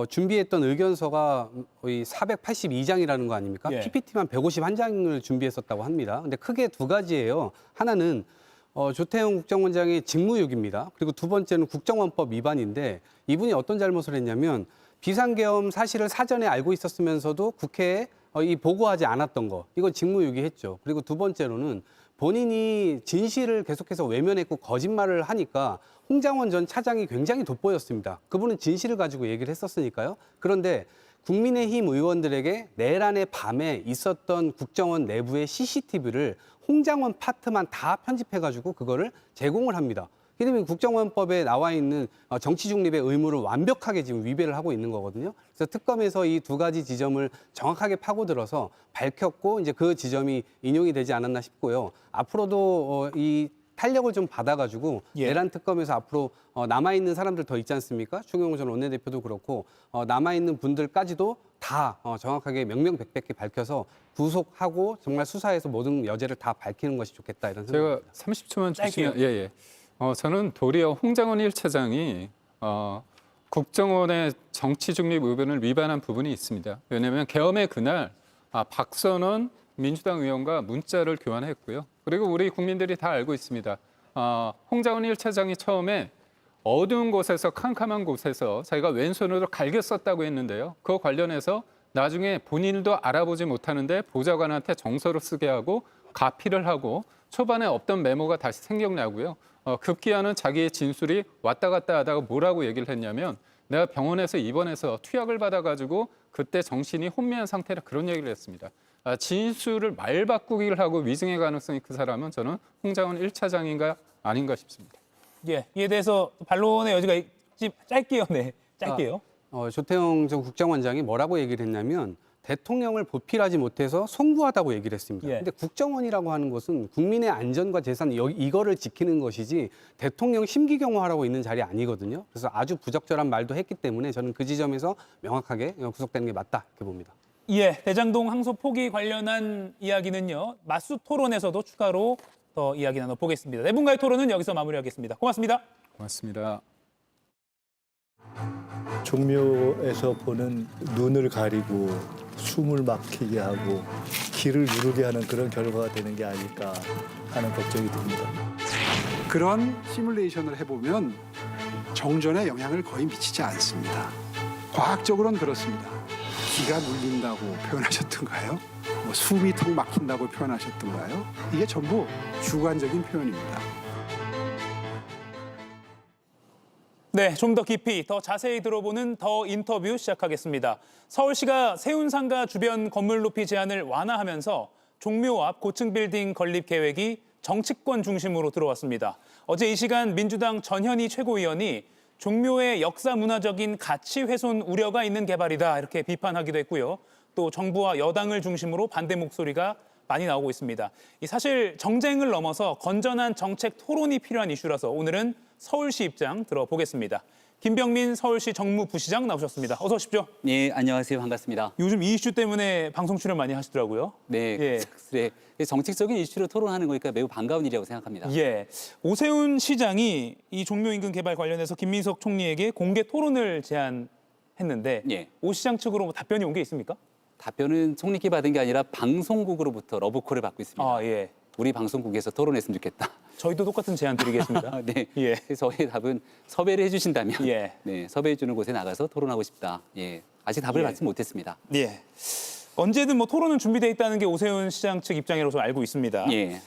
준비했던 의견서가 거의 482장이라는 거 아닙니까?
예.
PPT만 151장을 준비했었다고 합니다. 근데 크게 두 가지예요. 하나는 조태용 국정원장의 직무유기입니다. 그리고 두 번째는 국정원법 위반인데 이분이 어떤 잘못을 했냐면 비상계엄 사실을 사전에 알고 있었으면서도 국회에 이 보고하지 않았던 거. 이거 직무유기했죠. 그리고 두 번째로는 본인이 진실을 계속해서 외면했고 거짓말을 하니까 홍장원 전 차장이 굉장히 돋보였습니다. 그분은 진실을 가지고 얘기를 했었으니까요. 그런데 국민의힘 의원들에게 내란의 밤에 있었던 국정원 내부의 CCTV를 홍장원 파트만 다 편집해가지고 그거를 제공을 합니다. 그러면 국정원법에 나와 있는 정치 중립의 의무를 완벽하게 지금 위배를 하고 있는 거거든요. 그래서 특검에서 이 두 가지 지점을 정확하게 파고들어서 밝혔고 이제 그 지점이 인용이 되지 않았나 싶고요. 앞으로도 이 탄력을 좀 받아가지고
예.
내란 특검에서 앞으로 남아있는 사람들 더 있지 않습니까? 추경호 전 원내대표도 그렇고 남아있는 분들까지도 다 정확하게 명명백백히 밝혀서 구속하고 정말 수사에서 모든 여죄를 다 밝히는 것이 좋겠다 이런 생각입니다.
제가 30초만 주시면 예. 저는 도리어 홍장원 1차장이 국정원의 정치 중립 의견을 위반한 부분이 있습니다. 왜냐하면 계엄의 그날 박선원 민주당 의원과 문자를 교환했고요. 그리고 우리 국민들이 다 알고 있습니다. 홍장원 1차장이 처음에 어두운 곳에서 캄캄한 곳에서 자기가 왼손으로 갈겨 썼다고 했는데요. 그거 관련해서 나중에 본인도 알아보지 못하는데 보좌관한테 정서로 쓰게 하고 가피를 하고 초반에 없던 메모가 다시 생겨나고요. 급기야는 자기의 진술이 왔다 갔다 하다가 뭐라고 얘기를 했냐면 내가 병원에서 입원해서 투약을 받아가지고 그때 정신이 혼미한 상태라 그런 얘기를 했습니다. 진술을 말 바꾸기를 하고 위증의 가능성이 큰 사람은 저는 홍장원 1차장인가 아닌가 싶습니다.
예, 이에 대해서 반론의 여지가 짧게요. 네, 짧게요.
조태용 전 국정원장이 뭐라고 얘기를 했냐면 대통령을 보필하지 못해서 송구하다고 얘기를 했습니다.
예.
근데 국정원이라고 하는 것은 국민의 안전과 재산 이거를 지키는 것이지 대통령 심기경호하라고 있는 자리 아니거든요. 그래서 아주 부적절한 말도 했기 때문에 저는 그 지점에서 명확하게 구속되는 게 맞다 이렇게 봅니다.
예, 대장동 항소 포기 관련한 이야기는요. 맞수 토론에서도 추가로 더 이야기 나눠보겠습니다. 네 분과의 토론은 여기서 마무리하겠습니다. 고맙습니다.
고맙습니다.
종묘에서 보는 눈을 가리고 숨을 막히게 하고 기를 누르게 하는 그런 결과가 되는 게 아닐까 하는 걱정이 듭니다.
그런 시뮬레이션을 해보면 정전에 영향을 거의 미치지 않습니다. 과학적으로는 그렇습니다. 기가 눌린다고 표현하셨던가요? 숨이 턱 막힌다고 표현하셨던가요? 이게 전부 주관적인 표현입니다.
네, 좀 더 깊이, 더 자세히 들어보는 더 인터뷰 시작하겠습니다. 서울시가 세운상가 주변 건물 높이 제한을 완화하면서 종묘 앞 고층 빌딩 건립 계획이 정치권 중심으로 들어왔습니다. 어제 이 시간 민주당 전현희 최고위원이 종묘의 역사 문화적인 가치 훼손 우려가 있는 개발이다 이렇게 비판하기도 했고요. 또 정부와 여당을 중심으로 반대 목소리가 많이 나오고 있습니다. 사실 정쟁을 넘어서 건전한 정책 토론이 필요한 이슈라서 오늘은 서울시 입장 들어보겠습니다. 김병민 서울시 정무부시장 나오셨습니다. 어서 오십시오.
네, 안녕하세요. 반갑습니다.
요즘 이 이슈 때문에 방송 출연 많이 하시더라고요.
네,
예.
정책적인 이슈로 토론하는 거니까 매우 반가운 일이라고 생각합니다.
예, 오세훈 시장이 이 종묘 인근 개발 관련해서 김민석 총리에게 공개 토론을 제안했는데
예.
오 시장 측으로 답변이 온 게 있습니까?
답변은 총리께 받은 게 아니라 방송국으로부터 러브콜을 받고 있습니다.
아, 예.
우리 방송국에서 토론했으면 좋겠다.
저희도 똑같은 제안 드리겠습니다.
네.
예.
그래서 저희의 답은 섭외를 해주신다면
예.
네, 섭외해 주는 곳에 나가서 토론하고 싶다. 예. 아직 답을
예.
받지 못했습니다.
예. 언제든 토론은 준비돼 있다는 게 오세훈 시장 측 입장이라서 알고 있습니다.
예.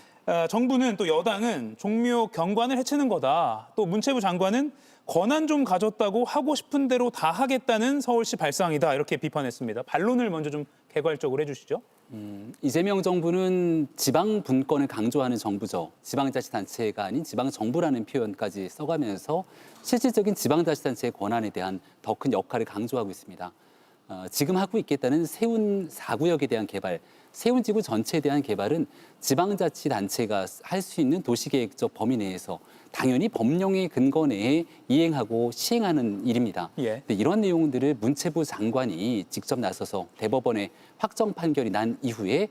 정부는 또 여당은 종묘 경관을 해치는 거다. 또 문체부 장관은 권한 좀 가졌다고 하고 싶은 대로 다 하겠다는 서울시 발상이다. 이렇게 비판했습니다. 반론을 먼저 좀 개괄적으로 해주시죠.
이재명 정부는 지방 분권을 강조하는 정부죠. 지방자치단체가 아닌 지방정부라는 표현까지 써가면서 실질적인 지방자치단체의 권한에 대한 더 큰 역할을 강조하고 있습니다. 지금 하고 있겠다는 세운 4구역에 대한 개발, 세운지구 전체에 대한 개발은 지방자치단체가 할 수 있는 도시계획적 범위 내에서 당연히 법령의 근거 내에 이행하고 시행하는 일입니다.
예.
근데 이런 내용들을 문체부 장관이 직접 나서서 대법원의 확정 판결이 난 이후에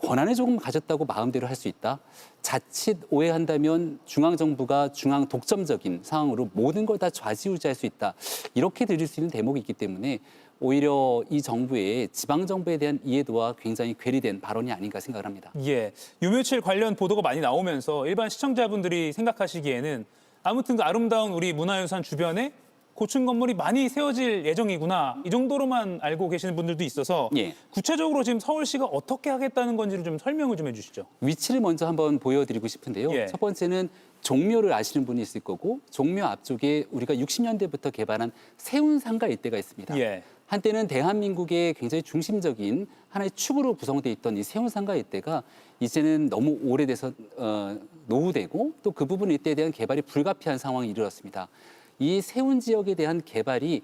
권한을 조금 가졌다고 마음대로 할 수 있다. 자칫 오해한다면 중앙정부가 중앙 독점적인 상황으로 모든 걸 다 좌지우지할 수 있다. 이렇게 들릴 수 있는 대목이 있기 때문에 오히려 이 정부의 지방정부에 대한 이해도와 굉장히 괴리된 발언이 아닌가 생각을 합니다.
예, 유묘칠 관련 보도가 많이 나오면서 일반 시청자분들이 생각하시기에는 아무튼 그 아름다운 우리 문화유산 주변에 고층 건물이 많이 세워질 예정이구나 이 정도로만 알고 계시는 분들도 있어서
예.
구체적으로 지금 서울시가 어떻게 하겠다는 건지를 좀 설명을 좀 해주시죠.
위치를 먼저 한번 보여드리고 싶은데요.
예.
첫 번째는 종묘를 아시는 분이 있을 거고 종묘 앞쪽에 우리가 60년대부터 개발한 세운상가 일대가 있습니다.
예.
한때는 대한민국의 굉장히 중심적인 하나의 축으로 구성돼 있던 이 세운상가 일대가 이제는 너무 오래돼서 노후되고 또 그 부분 일대에 대한 개발이 불가피한 상황이 이르렀습니다. 이 세운 지역에 대한 개발이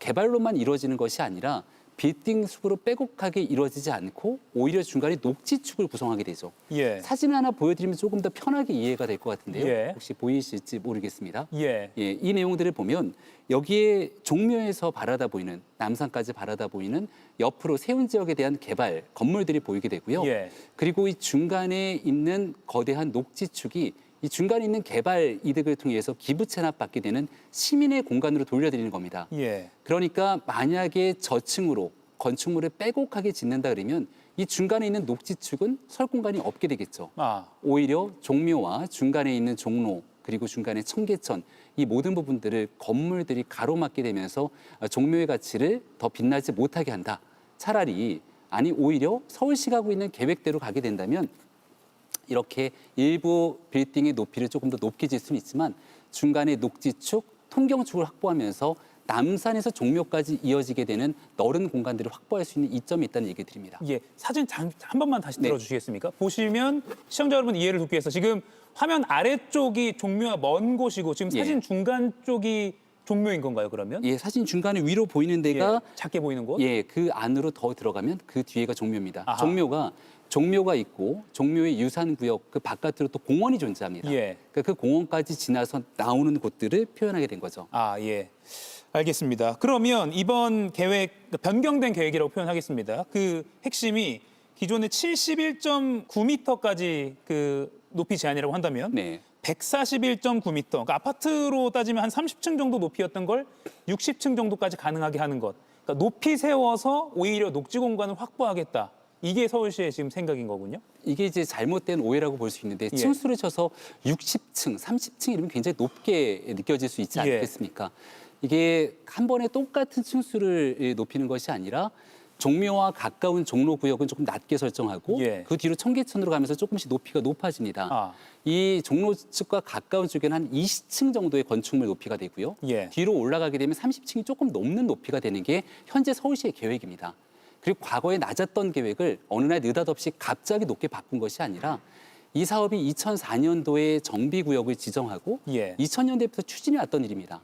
개발로만 이루어지는 것이 아니라 빌딩 숲으로 빼곡하게 이루어지지 않고 오히려 중간에 녹지축을 구성하게 되죠.
예.
사진 하나 보여드리면 조금 더 편하게 이해가 될 것 같은데요.
예.
혹시 보이실지 모르겠습니다.
예.
예, 이 내용들을 보면 여기에 종묘에서 바라다 보이는 남산까지 바라다 보이는 옆으로 세운 지역에 대한 개발 건물들이 보이게 되고요.
예.
그리고 이 중간에 있는 거대한 녹지축이 이 중간에 있는 개발 이득을 통해서 기부 체납받게 되는 시민의 공간으로 돌려드리는 겁니다.
예.
그러니까 만약에 저층으로 건축물을 빼곡하게 짓는다 그러면 이 중간에 있는 녹지축은 설 공간이 없게 되겠죠. 오히려 종묘와 중간에 있는 종로 그리고 중간에 청계천 이 모든 부분들을 건물들이 가로막게 되면서 종묘의 가치를 더 빛나지 못하게 한다. 차라리 아니 오히려 서울시가 하고 있는 계획대로 가게 된다면 이렇게 일부 빌딩의 높이를 조금 더 높게 질 수는 있지만 중간에 녹지축, 통경축을 확보하면서 남산에서 종묘까지 이어지게 되는 넓은 공간들을 확보할 수 있는 이점이 있다는 얘기 드립니다.
예, 사진 한 번만 다시
네.
들어주시겠습니까? 보시면 시청자 여러분 이해를 돕기 위해서 지금 화면 아래쪽이 종묘와 먼 곳이고 지금 사진
예.
중간 쪽이 종묘인 건가요, 그러면?
예, 사진 중간에 위로 보이는 데가
예, 작게 보이는 곳?
예, 그 안으로 더 들어가면 그 뒤에가 종묘입니다.
아하.
종묘가 있고 종묘의 유산구역 그 바깥으로 또 공원이 존재합니다.
예.
그러니까 그 공원까지 지나서 나오는 곳들을 표현하게 된 거죠.
아, 예. 알겠습니다. 그러면 이번 계획, 변경된 계획이라고 표현하겠습니다. 그 핵심이 기존의 71.9m까지 그 높이 제한이라고 한다면
네.
141.9m, 그러니까 아파트로 따지면 한 30층 정도 높이였던 걸 60층 정도까지 가능하게 하는 것. 그러니까 높이 세워서 오히려 녹지 공간을 확보하겠다. 이게 서울시의 지금 생각인 거군요.
이게 이제 잘못된 오해라고 볼 수 있는데 층수를 쳐서 60층, 30층 이러면 굉장히 높게 느껴질 수 있지 않겠습니까? 이게 한 번에 똑같은 층수를 높이는 것이 아니라 종묘와 가까운 종로구역은 조금 낮게 설정하고 그 뒤로 청계천으로 가면서 조금씩 높이가 높아집니다. 이 종로 측과 가까운 쪽에는 한 20층 정도의 건축물 높이가 되고요. 뒤로 올라가게 되면 30층이 조금 넘는 높이가 되는 게 현재 서울시의 계획입니다. 그리고 과거에 낮았던 계획을 어느 날 느닷없이 갑자기 높게 바꾼 것이 아니라 이 사업이 2004년도에 정비구역을 지정하고 2000년대부터 추진해 왔던 일입니다.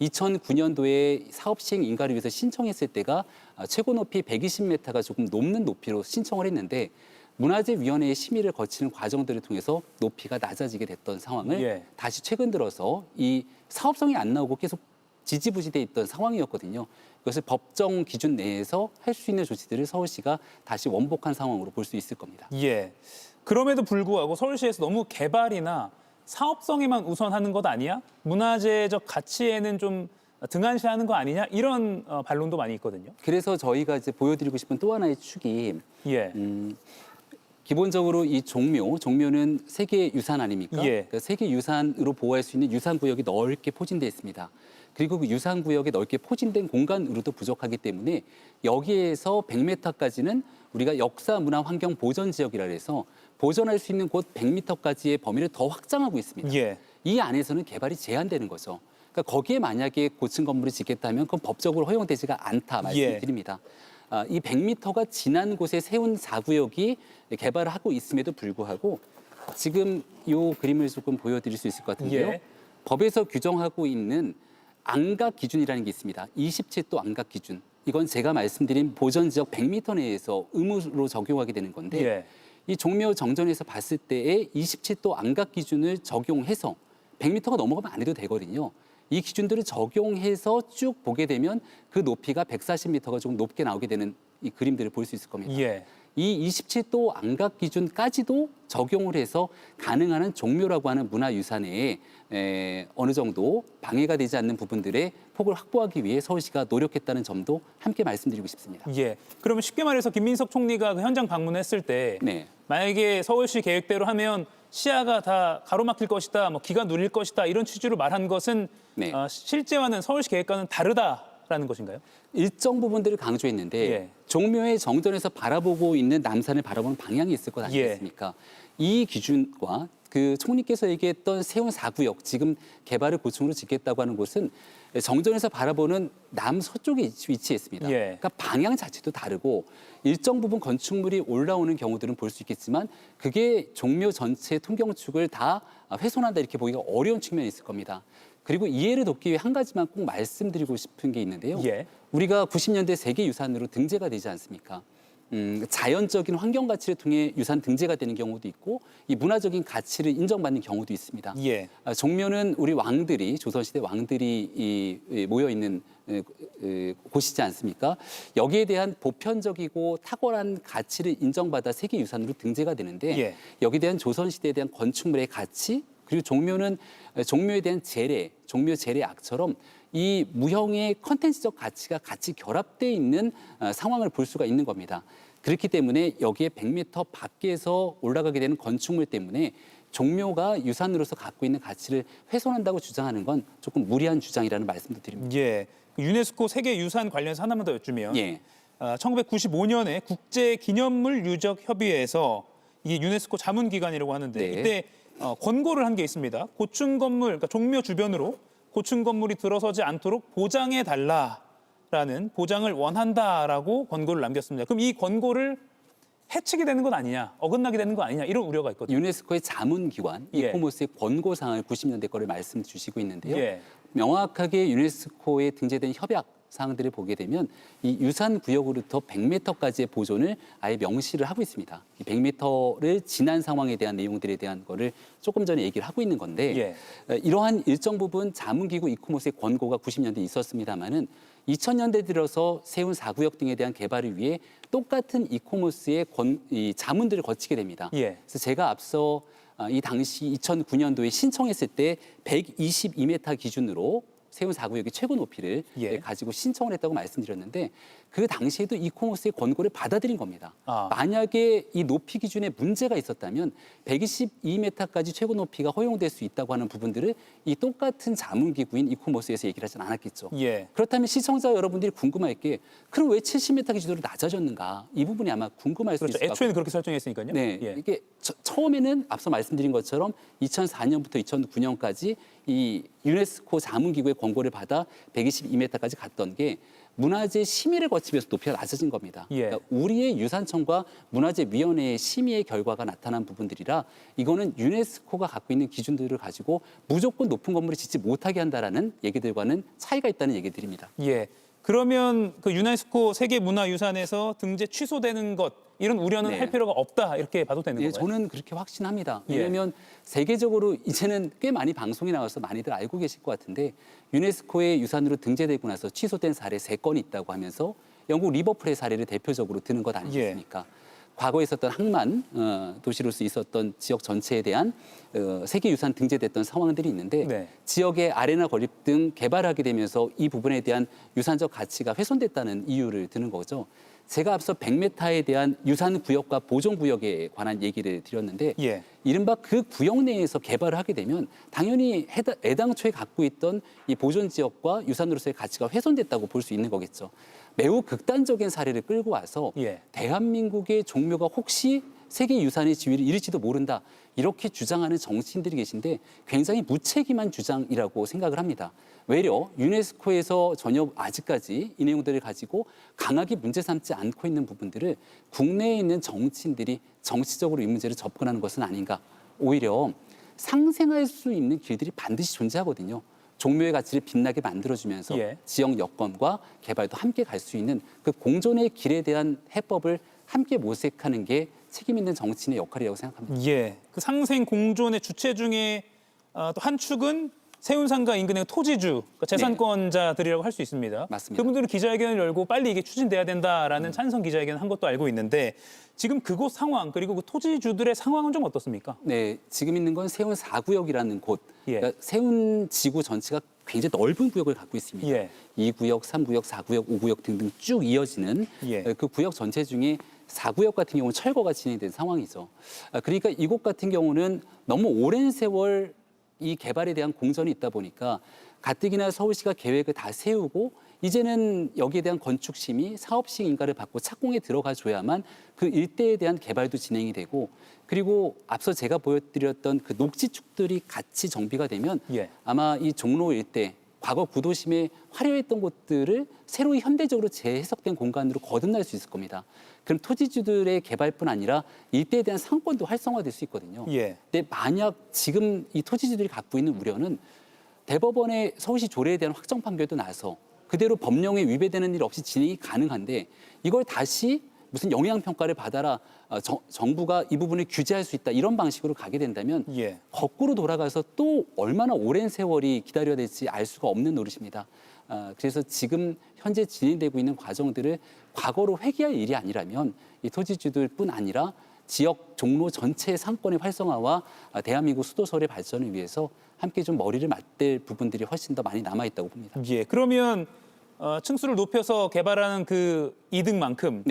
2009년도에 사업 시행 인가를 위해서 신청했을 때가 최고 높이 120m가 조금 넘는 높이로 신청을 했는데 문화재위원회의 심의를 거치는 과정들을 통해서 높이가 낮아지게 됐던 상황을 다시 최근 들어서 이 사업성이 안 나오고 계속 지지부진돼 있던 상황이었거든요. 그것을 법정 기준 내에서 할 수 있는 조치들을 서울시가 다시 원복한 상황으로 볼 수 있을 겁니다.
예. 그럼에도 불구하고 서울시에서 너무 개발이나 사업성에만 우선하는 것 아니야? 문화재적 가치에는 좀 등한시하는 거 아니냐? 이런 반론도 많이 있거든요.
그래서 저희가 이제 보여드리고 싶은 또 하나의 축이 기본적으로 이 종묘는 세계 유산 아닙니까? 그러니까 세계 유산으로 보호할 수 있는 유산 구역이 넓게 포진되어 있습니다. 그리고 그 유산 구역에 넓게 포진된 공간으로도 부족하기 때문에 여기에서 100m까지는 우리가 역사 문화 환경 보전 지역이라 해서 보전할 수 있는 곳 100m까지의 범위를 더 확장하고 있습니다. 이 안에서는 개발이 제한되는 거죠. 그러니까 거기에 만약에 고층 건물을 짓겠다면 그건 법적으로 허용되지가 않다 말씀드립니다. 이 100m가 지난 곳에 세운 4구역이 개발을 하고 있음에도 불구하고 지금 이 그림을 조금 보여드릴 수 있을 것 같은데요. 법에서 규정하고 있는 안각 기준이라는 게 있습니다. 27도 안각 기준. 이건 제가 말씀드린 보전 지역 100m 내에서 의무로 적용하게 되는 건데 이 종묘 정전에서 봤을 때의 27도 안각 기준을 적용해서 100m가 넘어가면 안 해도 되거든요. 이 기준들을 적용해서 쭉 보게 되면 그 높이가 140m가 조금 높게 나오게 되는 이 그림들을 볼 수 있을 겁니다. 이 27도 안각 기준까지도 적용을 해서 가능한 한 종묘라고 하는 문화유산에 어느 정도 방해가 되지 않는 부분들의 폭을 확보하기 위해 서울시가 노력했다는 점도 함께 말씀드리고 싶습니다.
그러면 쉽게 말해서 김민석 총리가 그 현장 방문했을 때 만약에 서울시 계획대로 하면 시야가 다 가로막힐 것이다, 뭐 기가 눌릴 것이다 이런 취지로 말한 것은 실제와는 서울시 계획과는 다르다라는 것인가요?
일정 부분들을 강조했는데 종묘의 정전에서 바라보고 있는 남산을 바라보는 방향이 있을 것 아니겠습니까? 이 기준과 그 총리께서 얘기했던 세운 4구역, 지금 개발을 고층으로 짓겠다고 하는 곳은 정전에서 바라보는 남서쪽에 위치했습니다. 그러니까 방향 자체도 다르고 일정 부분 건축물이 올라오는 경우들은 볼 수 있겠지만 그게 종묘 전체 통경축을 다 훼손한다 이렇게 보기가 어려운 측면이 있을 겁니다. 그리고 이해를 돕기 위해 한 가지만 꼭 말씀드리고 싶은 게 있는데요. 우리가 90년대 세계유산으로 등재가 되지 않습니까? 자연적인 환경 가치를 통해 유산 등재가 되는 경우도 있고 이 문화적인 가치를 인정받는 경우도 있습니다. 종묘는 우리 왕들이 조선시대 왕들이 모여 있는 곳이지 않습니까? 여기에 대한 보편적이고 탁월한 가치를 인정받아 세계유산으로 등재가 되는데 여기에 대한 조선시대에 대한 건축물의 가치 그리고 종묘에 대한 재래, 종묘 재래악처럼 이 무형의 컨텐츠적 가치가 같이 결합되어 있는 상황을 볼 수가 있는 겁니다. 그렇기 때문에 여기에 100m 밖에서 올라가게 되는 건축물 때문에 종묘가 유산으로서 갖고 있는 가치를 훼손한다고 주장하는 건 조금 무리한 주장이라는 말씀도 드립니다.
유네스코 세계유산 관련해서 하나만 더 여쭈면 1995년에 국제기념물 유적 협의회에서 이게 유네스코 자문기관이라고 하는데
네.
이때 권고를 한 게 있습니다. 고층 건물, 그러니까 종묘 주변으로 고층 건물이 들어서지 않도록 보장해 달라라는 보장을 원한다라고 권고를 남겼습니다. 그럼 이 권고를 해치게 되는 것 아니냐, 어긋나게 되는 거 아니냐 이런 우려가 있거든요.
유네스코의 자문기관
예.
이코모스의 권고사항을 90년대 거를 말씀 주시고 있는데요.
예.
명확하게 유네스코에 등재된 협약 사항들을 보게 되면 이 유산 구역으로부터 100m까지의 보존을 아예 명시를 하고 있습니다. 이 100m를 지난 상황에 대한 내용들에 대한 거를 조금 전에 얘기를 하고 있는 건데 이러한 일정 부분 자문기구 이코모스의 권고가 90년대에 있었습니다마는 2000년대 들어서 세운 4구역 등에 대한 개발을 위해 똑같은 이코모스의 이 자문들을 거치게 됩니다. 그래서 제가 앞서 이 당시 2009년도에 신청했을 때 122m 기준으로 세운 4구역의 최고 높이를 가지고 신청을 했다고 말씀드렸는데 그 당시에도 이코모스의 권고를 받아들인 겁니다. 만약에 이 높이 기준에 문제가 있었다면 122m까지 최고 높이가 허용될 수 있다고 하는 부분들을 이 똑같은 자문기구인 이코모스에서 얘기를 하진 않았겠죠. 그렇다면 시청자 여러분들이 궁금할 게 그럼 왜 70m 기준으로 낮아졌는가? 이 부분이 아마 궁금할 수 있을 것 같아요.
애초에는 그렇게 설정했으니까요.
네, 이게 처음에는 앞서 말씀드린 것처럼 2004년부터 2009년까지 이 유네스코 자문기구의 권고를 받아 122m까지 갔던 게 문화재 심의를 거치면서 높이가 낮아진 겁니다. 그러니까 우리의 유산청과 문화재위원회의 심의의 결과가 나타난 부분들이라 이거는 유네스코가 갖고 있는 기준들을 가지고 무조건 높은 건물을 짓지 못하게 한다라는 얘기들과는 차이가 있다는 얘기들입니다.
그러면 그 유네스코 세계문화유산에서 등재 취소되는 것 이런 우려는 할 필요가 없다 이렇게 봐도 되는 건가요?
저는 그렇게 확신합니다. 왜냐하면 세계적으로 이제는 꽤 많이 방송에 나와서 많이들 알고 계실 것 같은데 유네스코의 유산으로 등재되고 나서 취소된 사례 3건이 있다고 하면서 영국 리버풀의 사례를 대표적으로 드는 것 아니겠습니까? 과거에 있었던 항만 도시로서 있었던 지역 전체에 대한 세계유산 등재됐던 상황들이 있는데 지역의 아레나 건립 등 개발하게 되면서 이 부분에 대한 유산적 가치가 훼손됐다는 이유를 드는 거죠. 제가 앞서 100m에 대한 유산 구역과 보존 구역에 관한 얘기를 드렸는데 이른바 그 구역 내에서 개발을 하게 되면 당연히 애당초에 갖고 있던 이 보존 지역과 유산으로서의 가치가 훼손됐다고 볼 수 있는 거겠죠. 매우 극단적인 사례를 끌고 와서 대한민국의 종묘가 혹시 세계유산의 지위를 잃을지도 모른다 이렇게 주장하는 정치인들이 계신데 굉장히 무책임한 주장이라고 생각을 합니다. 외려 유네스코에서 전혀 아직까지 이 내용들을 가지고 강하게 문제 삼지 않고 있는 부분들을 국내에 있는 정치인들이 정치적으로 이 문제를 접근하는 것은 아닌가. 오히려 상생할 수 있는 길들이 반드시 존재하거든요. 종묘의 가치를 빛나게 만들어주면서 지역 여건과 개발도 함께 갈 수 있는 그 공존의 길에 대한 해법을 함께 모색하는 게 책임 있는 정치인의 역할이라고 생각합니다.
그 상생 공존의 주체 중에 또 한 축은 세운상가 인근의 토지주, 그러니까 재산권자들이라고 할 수 있습니다.
맞습니다.
그분들은 기자회견을 열고 빨리 이게 추진돼야 된다라는 찬성 기자회견을 한 것도 알고 있는데 지금 그곳 상황 그리고 그 토지주들의 상황은 좀 어떻습니까?
네, 지금 있는 건 세운 4구역이라는 곳, 그러니까 세운 지구 전체가 굉장히 넓은 구역을 갖고 있습니다. 2구역, 3구역, 4구역, 5구역 등등 쭉 이어지는 그 구역 전체 중에 4구역 같은 경우는 철거가 진행된 상황이죠. 그러니까 이곳 같은 경우는 너무 오랜 세월 이 개발에 대한 공전이 있다 보니까 가뜩이나 서울시가 계획을 다 세우고 이제는 여기에 대한 건축 심의, 사업식 인가를 받고 착공에 들어가줘야만 그 일대에 대한 개발도 진행이 되고 그리고 앞서 제가 보여드렸던 그 녹지축들이 같이 정비가 되면 아마 이 종로 일대 과거 구도심에 화려했던 곳들을 새로이 현대적으로 재해석된 공간으로 거듭날 수 있을 겁니다. 그럼 토지주들의 개발뿐 아니라 일대에 대한 상권도 활성화될 수 있거든요. 근데 만약 지금 이 토지주들이 갖고 있는 우려는 대법원의 서울시 조례에 대한 확정 판결도 나서 그대로 법령에 위배되는 일 없이 진행이 가능한데 이걸 다시 무슨 영향평가를 받아라 정부가 이 부분을 규제할 수 있다 이런 방식으로 가게 된다면 거꾸로 돌아가서 또 얼마나 오랜 세월이 기다려야 될지 알 수가 없는 노릇입니다. 그래서 지금 현재 진행되고 있는 과정들을 과거로 회귀할 일이 아니라면 이 토지주들뿐 아니라 지역 종로 전체의 상권의 활성화와 대한민국 수도설의 발전을 위해서 함께 좀 머리를 맞댈 부분들이 훨씬 더 많이 남아있다고 봅니다.
그러면 층수를 높여서 개발하는 그 이득만큼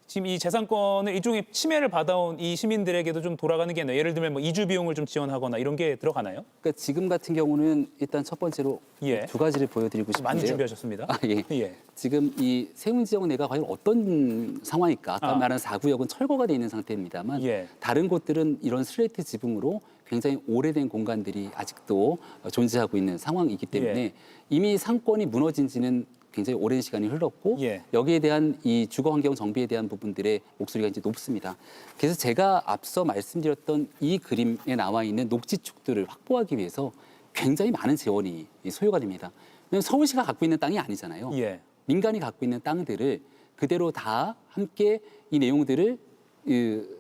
지금 이 재산권을 일종의 침해를 받아온 이 시민들에게도 좀 돌아가는 게 있나요? 예를 들면 뭐 이주 비용을 좀 지원하거나 이런 게 들어가나요?
그러니까 지금 같은 경우는 일단 첫 번째로
예.
두 가지를 보여드리고 싶은데요.
많이 준비하셨습니다.
예.
예.
지금 이 세운지역 내가 과연 어떤 상황일까? 아까 말한 4구역은 철거가 돼 있는 상태입니다만
예.
다른 곳들은 이런 슬레이트 지붕으로 굉장히 오래된 공간들이 아직도 존재하고 있는 상황이기 때문에
예.
이미 상권이 무너진 지는 굉장히 오랜 시간이 흘렀고
예.
여기에 대한 이 주거 환경 정비에 대한 부분들의 목소리가 이제 높습니다. 그래서 제가 앞서 말씀드렸던 이 그림에 나와 있는 녹지축들을 확보하기 위해서 굉장히 많은 재원이 소요가 됩니다. 왜냐하면 서울시가 갖고 있는 땅이 아니잖아요.
예.
민간이 갖고 있는 땅들을 그대로 다 함께 이 내용들을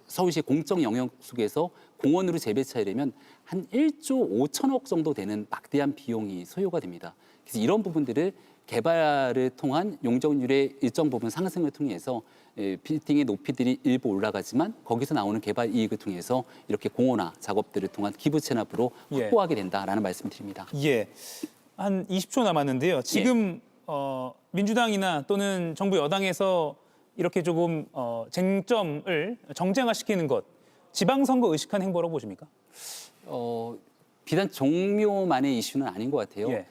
서울시의 공적 영역 속에서 공원으로 재배치하려면 한 1조 5천억 정도 되는 막대한 비용이 소요가 됩니다. 그래서 이런 부분들을 개발을 통한 용적률의 일정 부분 상승을 통해서 빌딩의 높이들이 일부 올라가지만 거기서 나오는 개발 이익을 통해서 이렇게 공원화 작업들을 통한 기부 체납으로
예.
확보하게 된다라는 말씀드립니다.
예. 한 20초 남았는데요. 지금 민주당이나 또는 정부 여당에서 이렇게 조금 쟁점을 정쟁화시키는 것, 지방선거 의식한 행보라고 보십니까?
비단 종묘만의 이슈는 아닌 것 같아요.
예.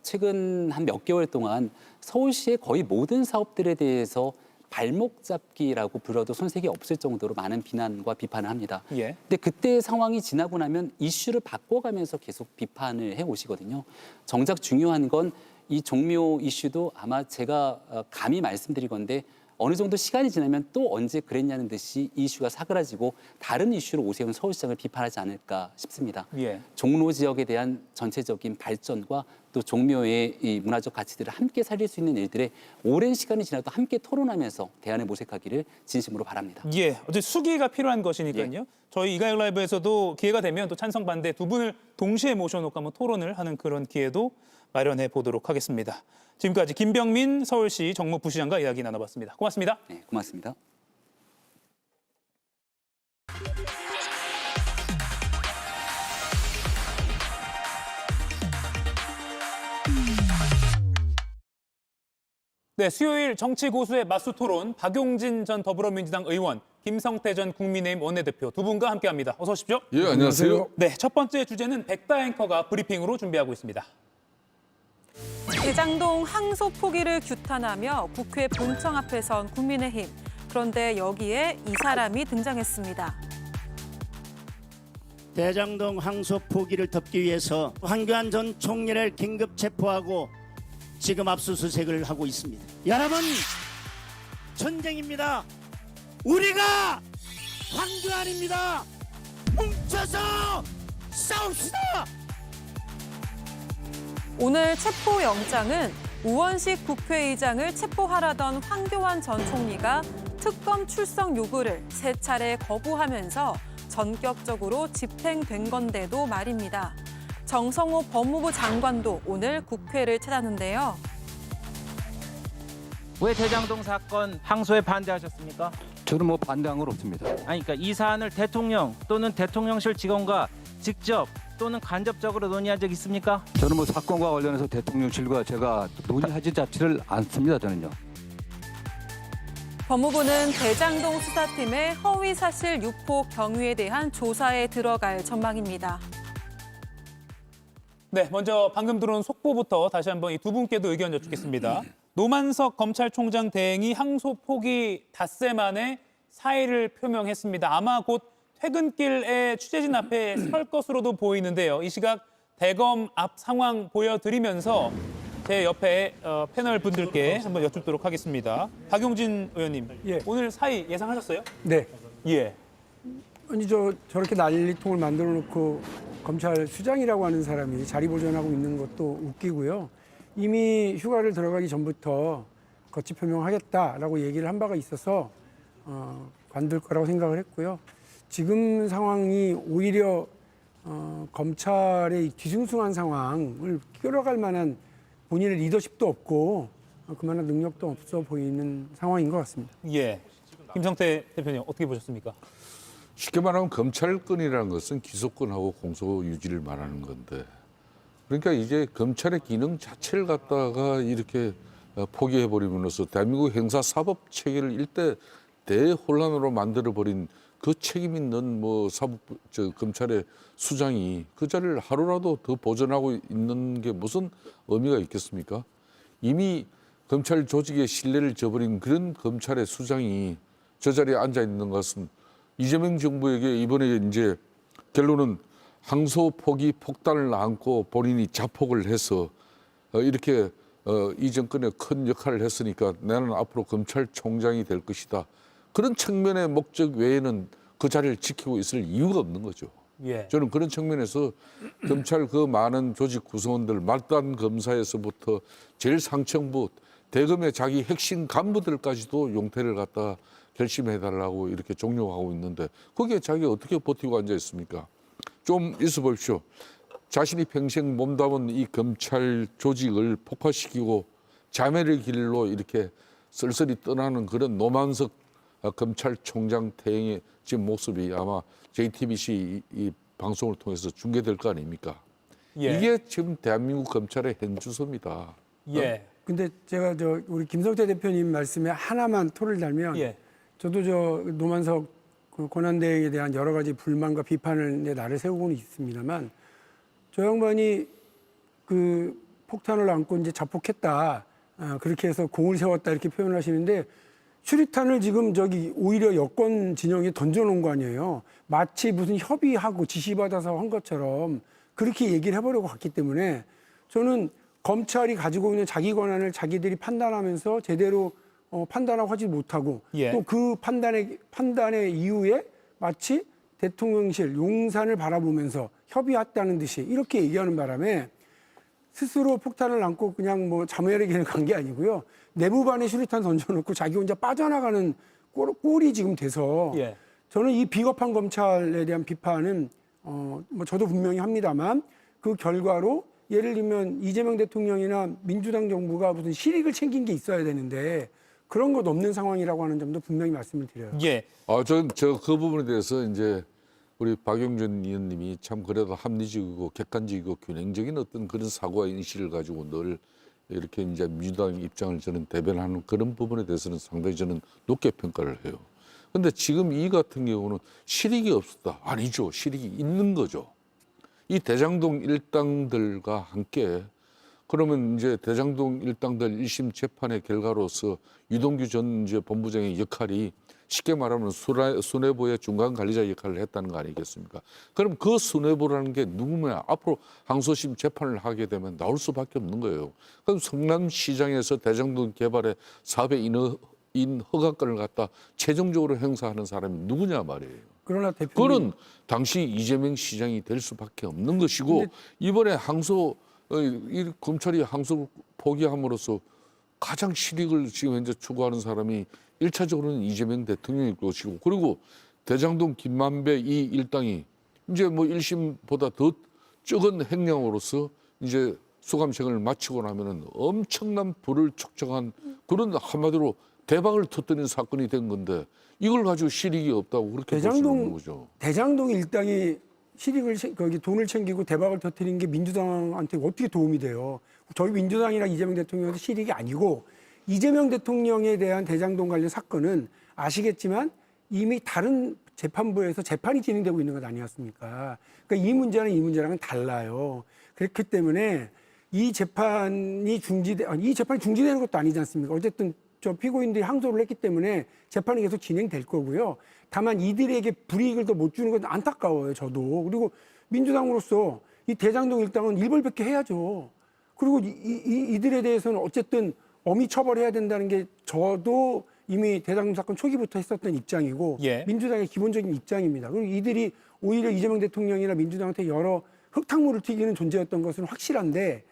최근 한 몇 개월 동안 서울시의 거의 모든 사업들에 대해서 발목 잡기라고 불러도 손색이 없을 정도로 많은 비난과 비판을 합니다.
예.
근데 그때 상황이 지나고 나면 이슈를 바꿔가면서 계속 비판을 해오시거든요. 정작 중요한 건 이 종묘 이슈도 아마 제가 감히 말씀드릴 건데 어느 정도 시간이 지나면 또 언제 그랬냐는 듯이 이슈가 사그라지고 다른 이슈로 오세훈 서울시장을 비판하지 않을까 싶습니다.
예.
종로 지역에 대한 전체적인 발전과 또 종묘의 이 문화적 가치들을 함께 살릴 수 있는 일들에 오랜 시간이 지나도 함께 토론하면서 대안을 모색하기를 진심으로 바랍니다.
예, 어제 수기가 필요한 것이니까요.
예.
저희 이가열 라이브에서도 기회가 되면 또 찬성 반대 두 분을 동시에 모셔놓고 한번 토론을 하는 그런 기회도 마련해 보도록 하겠습니다. 지금까지 김병민 서울시 정무부시장과 이야기 나눠봤습니다. 고맙습니다.
네, 고맙습니다.
네, 수요일 정치 고수의 맞수 토론 박용진 전 더불어민주당 의원, 김성태 전 국민의힘 원내대표 두 분과 함께합니다. 어서 오십시오.
예, 안녕하세요.
네, 첫 번째 주제는 백다 앵커가 브리핑으로 준비하고 있습니다.
대장동 항소 포기를 규탄하며 국회 본청 앞에 선 국민의힘. 그런데 여기에 이 사람이 등장했습니다.
대장동 항소 포기를 덮기 위해서 황교안 전 총리를 긴급 체포하고 지금 압수수색을 하고 있습니다. 여러분, 전쟁입니다. 우리가 황교안입니다. 뭉쳐서 싸웁시다.
오늘 체포영장은 우원식 국회의장을 체포하라던 황교안 전 총리가 특검 출석 요구를 3차례 거부하면서 전격적으로 집행된 건데도 말입니다. 정성호 법무부 장관도 오늘 국회를 찾았는데요.
왜 대장동 사건 항소에 반대하셨습니까?
저는 뭐 반대한 건 없습니다.
아니, 그러니까 이 사안을 대통령 또는 대통령실 직원과 직접 또는 간접적으로 논의한 적 있습니까?
저는 뭐 사건과 관련해서 대통령실과 제가 논의하지 않지를 않습니다. 저는요.
법무부는 대장동 수사팀의 허위사실 유포 경위에 대한 조사에 들어갈 전망입니다.
네, 먼저 방금 들어온 속보부터 다시 한번 이 두 분께도 의견 여쭙겠습니다. 노만석 검찰총장 대행이 항소 포기 닷새 만에 사의를 표명했습니다. 아마 곧 퇴근길에 취재진 앞에 설 것으로도 보이는데요. 이 시각 대검 앞 상황 보여드리면서 제 옆에 패널 분들께 한번 여쭙도록 하겠습니다. 박용진 의원님,
예.
오늘 사의 예상하셨어요?
네.
예.
아니 저렇게 난리통을 만들어 놓고 검찰 수장이라고 하는 사람이 자리 보존하고 있는 것도 웃기고요. 이미 휴가를 들어가기 전부터 거취 표명하겠다라고 얘기를 한 바가 있어서 관둘 거라고 생각을 했고요. 지금 상황이 오히려 검찰의 뒤숭숭한 상황을 끌어갈 만한 본인의 리더십도 없고 그만한 능력도 없어 보이는 상황인 것 같습니다.
예. 김성태 대표님 어떻게 보셨습니까?
쉽게 말하면 검찰권이라는 것은 기소권하고 공소 유지를 말하는 건데, 그러니까 이제 검찰의 기능 자체를 갖다가 이렇게 포기해버림으로써 대한민국 형사사법 체계를 일대 대혼란으로 만들어버린 그 책임 있는 검찰의 수장이 그 자리를 하루라도 더 보존하고 있는 게 무슨 의미가 있겠습니까? 이미 검찰 조직의 신뢰를 저버린 그런 검찰의 수장이 저 자리에 앉아 있는 것은 이재명 정부에게 이번에 이제 결론은 항소 포기 폭탄을 안고 본인이 자폭을 해서 이렇게 이 정권에 큰 역할을 했으니까 나는 앞으로 검찰총장이 될 것이다. 그런 측면의 목적 외에는 그 자리를 지키고 있을 이유가 없는 거죠.
예.
저는 그런 측면에서 검찰 그 많은 조직 구성원들 말단 검사에서부터 제일 상층부 대검의 자기 핵심 간부들까지도 용태를 갖다 결심해달라고 이렇게 종용하고 있는데 거기에 자기가 어떻게 버티고 앉아 있습니까? 좀 있어 보십시오. 자신이 평생 몸담은 이 검찰 조직을 폭파시키고 자멸의 길로 이렇게 쓸쓸히 떠나는 그런 노만석 검찰총장 퇴행의 지금 모습이 아마 JTBC 이 방송을 통해서 중계될 거 아닙니까?
예.
이게 지금 대한민국 검찰의 현주소입니다.
예.
근데 제가 우리 김성태 대표님 말씀에 하나만 토를 달면
예.
저도 노만석 그 권한대행에 대한 여러 가지 불만과 비판을 나를 세우고는 있습니다만 저 양반이 그 폭탄을 안고 이제 자폭했다. 그렇게 해서 공을 세웠다 이렇게 표현하시는데 수리탄을 지금 오히려 여권 진영에 던져놓은 거 아니에요. 마치 무슨 협의하고 지시받아서 한 것처럼 그렇게 얘기를 해보려고 갔기 때문에 저는 검찰이 가지고 있는 자기 권한을 자기들이 판단하면서 제대로 판단하고 하지 못하고
예.
또 그 판단의 이후에 마치 대통령실 용산을 바라보면서 협의했다는 듯이 이렇게 얘기하는 바람에 스스로 폭탄을 안고 그냥 자멸의 길을 간 게 아니고요. 내무반에 수류탄 던져놓고 자기 혼자 빠져나가는 꼴이 지금 돼서
예.
저는 이 비겁한 검찰에 대한 비판은 저도 분명히 합니다만 그 결과로 예를 들면 이재명 대통령이나 민주당 정부가 무슨 실익을 챙긴 게 있어야 되는데 그런 것 없는 상황이라고 하는 점도 분명히 말씀을 드려요.
예.
그 부분에 대해서 이제 우리 박용준 의원님이 참 그래도 합리적이고 객관적이고 균형적인 어떤 그런 사고와 인식을 가지고 늘 이렇게 이제 민주당 입장을 저는 대변하는 그런 부분에 대해서는 상당히 저는 높게 평가를 해요. 그런데 지금 이 같은 경우는 실익이 없었다. 아니죠. 실익이 있는 거죠. 이 대장동 일당들과 함께 그러면 이제 대장동 일당들 1심 재판의 결과로서 유동규 전 이제 본부장의 역할이 쉽게 말하면 수뇌부의 중간 관리자 역할을 했다는 거 아니겠습니까? 그럼 그 수뇌부라는 게 누구냐? 앞으로 항소심 재판을 하게 되면 나올 수밖에 없는 거예요. 그럼 성남시장에서 대장동 개발에 사업의 인 허가권을 갖다 최종적으로 행사하는 사람이 누구냐 말이에요.
그러나 대표님,
그건 당시 이재명 시장이 될 수밖에 없는 것이고 이번에 이 검찰이 항소 포기함으로써 가장 실익을 지금 현재 추구하는 사람이 1차적으로는 이재명 대통령일 것이고 그리고 대장동 김만배 이 일당이 이제 1심보다 더 적은 행량으로서 이제 수감생을 마치고 나면은 엄청난 부를 축적한 그런 한마디로 대박을 터뜨린 사건이 된 건데 이걸 가지고 실익이 없다고 그렇게 볼 수 있는 거죠.
대장동 일당이 실익을 돈을 챙기고 대박을 터뜨린 게 민주당한테 어떻게 도움이 돼요? 저희 민주당이랑 이재명 대통령한테 실익이 아니고 이재명 대통령에 대한 대장동 관련 사건은 아시겠지만 이미 다른 재판부에서 재판이 진행되고 있는 것 아니었습니까? 그러니까 이 문제는 이 문제랑은 달라요. 그렇기 때문에 이 재판이 중지되는 것도 아니지 않습니까? 어쨌든 저 피고인들이 항소를 했기 때문에 재판이 계속 진행될 거고요. 다만 이들에게 불이익을 더 못 주는 건 안타까워요, 저도. 그리고 민주당으로서 이 대장동 일당은 일벌백계 해야죠. 그리고 이들에 대해서는 어쨌든 엄히 처벌해야 된다는 게 저도 이미 대장동 사건 초기부터 했었던 입장이고
예.
민주당의 기본적인 입장입니다. 그리고 이들이 오히려 이재명 대통령이나 민주당한테 여러 흙탕물을 튀기는 존재였던 것은 확실한데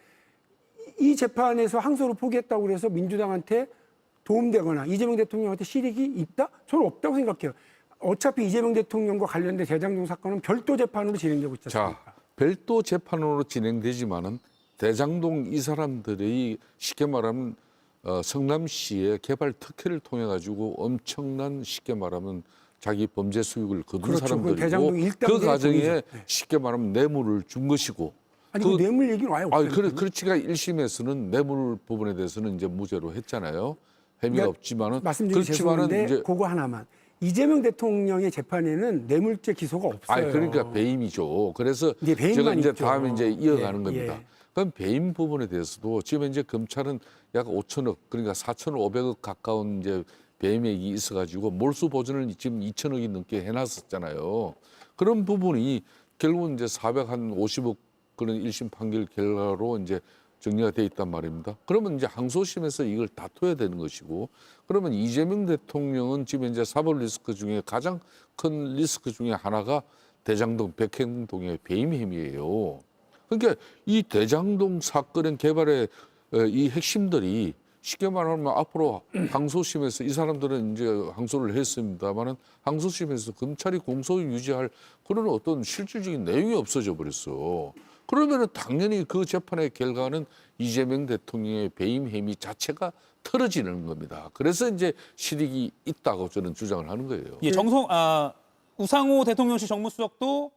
이 재판에서 항소를 포기했다고 해서 민주당한테 도움되거나 이재명 대통령한테 실익이 있다? 저는 없다고 생각해요. 어차피 이재명 대통령과 관련된 대장동 사건은 별도 재판으로 진행되고 있지 않습니까?
자, 별도 재판으로 진행되지만은 대장동 이 사람들이 쉽게 말하면 성남시의 개발 특혜를 통해 가지고 엄청난 쉽게 말하면 자기 범죄 수익을 거둔
그렇죠.
사람들이고 그 과정에 쉽게 말하면 뇌물을 준 것이고
아니 그 뇌물 얘기는 아예 없어요.
그렇지가 1심에서는 뇌물 부분에 대해서는 이제 무죄로 했잖아요. 혐의가
그러니까
없지만은
말씀드리기 죄송한데
이제
그거 하나만. 이재명 대통령의 재판에는 뇌물죄 기소가 없어요.
아니 그러니까 배임이죠. 그래서
이제 배임만
제가 이제
있죠.
다음에 이제 이어가는
예,
겁니다.
예.
그럼 배임 부분에 대해서도 지금 이제 검찰은 약 5천억 그러니까 4,500억 가까운 이제 배임액이 있어가지고 몰수 보전을 지금 2천억이 넘게 해놨었잖아요. 그런 부분이 결국은 이제 450억 그런 1심 판결 결과로 이제 정리가 돼 있단 말입니다. 그러면 이제 항소심에서 이걸 다퉈야 되는 것이고, 그러면 이재명 대통령은 지금 이제 사법 리스크 중에 가장 큰 리스크 중에 하나가 대장동 백행동의 배임 혐의예요. 그러니까 이 대장동 사건의 개발의 이 핵심들이 쉽게 말하면 앞으로 항소심에서 이 사람들은 이제 항소를 했습니다만은 항소심에서 검찰이 공소 유지할 그런 어떤 실질적인 내용이 없어져 버렸어. 그러면은 당연히 그 재판의 결과는 이재명 대통령의 배임 혐의 자체가 틀어지는 겁니다. 그래서 이제 실익이 있다고 저는 주장을 하는 거예요.
예, 우상호 대통령실 정무수석도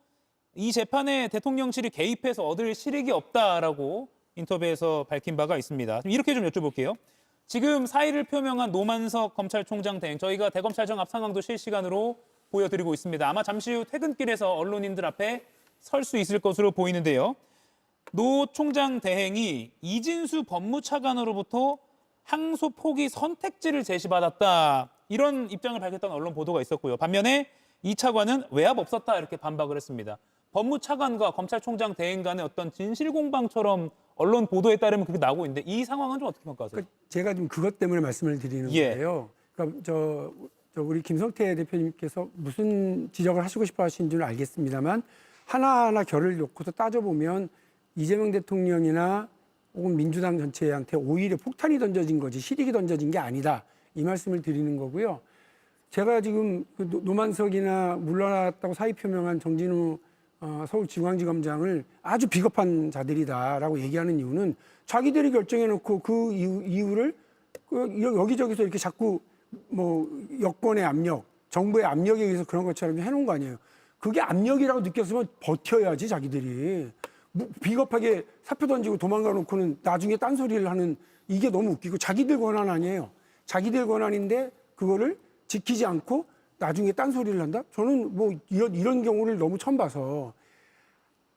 이 재판에 대통령실이 개입해서 얻을 실익이 없다라고 인터뷰에서 밝힌 바가 있습니다. 이렇게 좀 여쭤볼게요. 지금 사의를 표명한 노만석 검찰총장 대행, 저희가 대검찰청 앞 상황도 실시간으로 보여드리고 있습니다. 아마 잠시 후 퇴근길에서 언론인들 앞에 설 수 있을 것으로 보이는데요. 노 총장 대행이 이진수 법무차관으로부터 항소 포기 선택지를 제시받았다. 이런 입장을 밝혔다는 언론 보도가 있었고요. 반면에 이 차관은 외압 없었다 이렇게 반박을 했습니다. 법무차관과 검찰총장 대행 간의 어떤 진실공방처럼 언론 보도에 따르면 그렇게 나오고 있는데 이 상황은 좀 어떻게 평가하세요?
그러니까 제가 지금 그것 때문에 말씀을 드리는 거예요. 그러니까 저 우리 김성태 대표님께서 무슨 지적을 하시고 싶어 하시는 줄 알겠습니다만 하나하나 결을 놓고서 따져보면 이재명 대통령이나 혹은 민주당 전체한테 오히려 폭탄이 던져진 거지 실익이 던져진 게 아니다. 이 말씀을 드리는 거고요. 제가 지금 그 노만석이나 물러났다고 사의 표명한 정진우 서울중앙지검장을 아주 비겁한 자들이다라고 얘기하는 이유는 자기들이 결정해놓고 그 이유를 여기저기서 이렇게 자꾸 뭐 여권의 압력, 정부의 압력에 의해서 그런 것처럼 해놓은 거 아니에요. 그게 압력이라고 느꼈으면 버텨야지 자기들이. 뭐 비겁하게 사표 던지고 도망가 놓고는 나중에 딴소리를 하는 이게 너무 웃기고 자기들 권한 아니에요. 자기들 권한인데 그거를 지키지 않고 나중에 딴소리를 한다? 저는 뭐 이런 경우를 너무 처음 봐서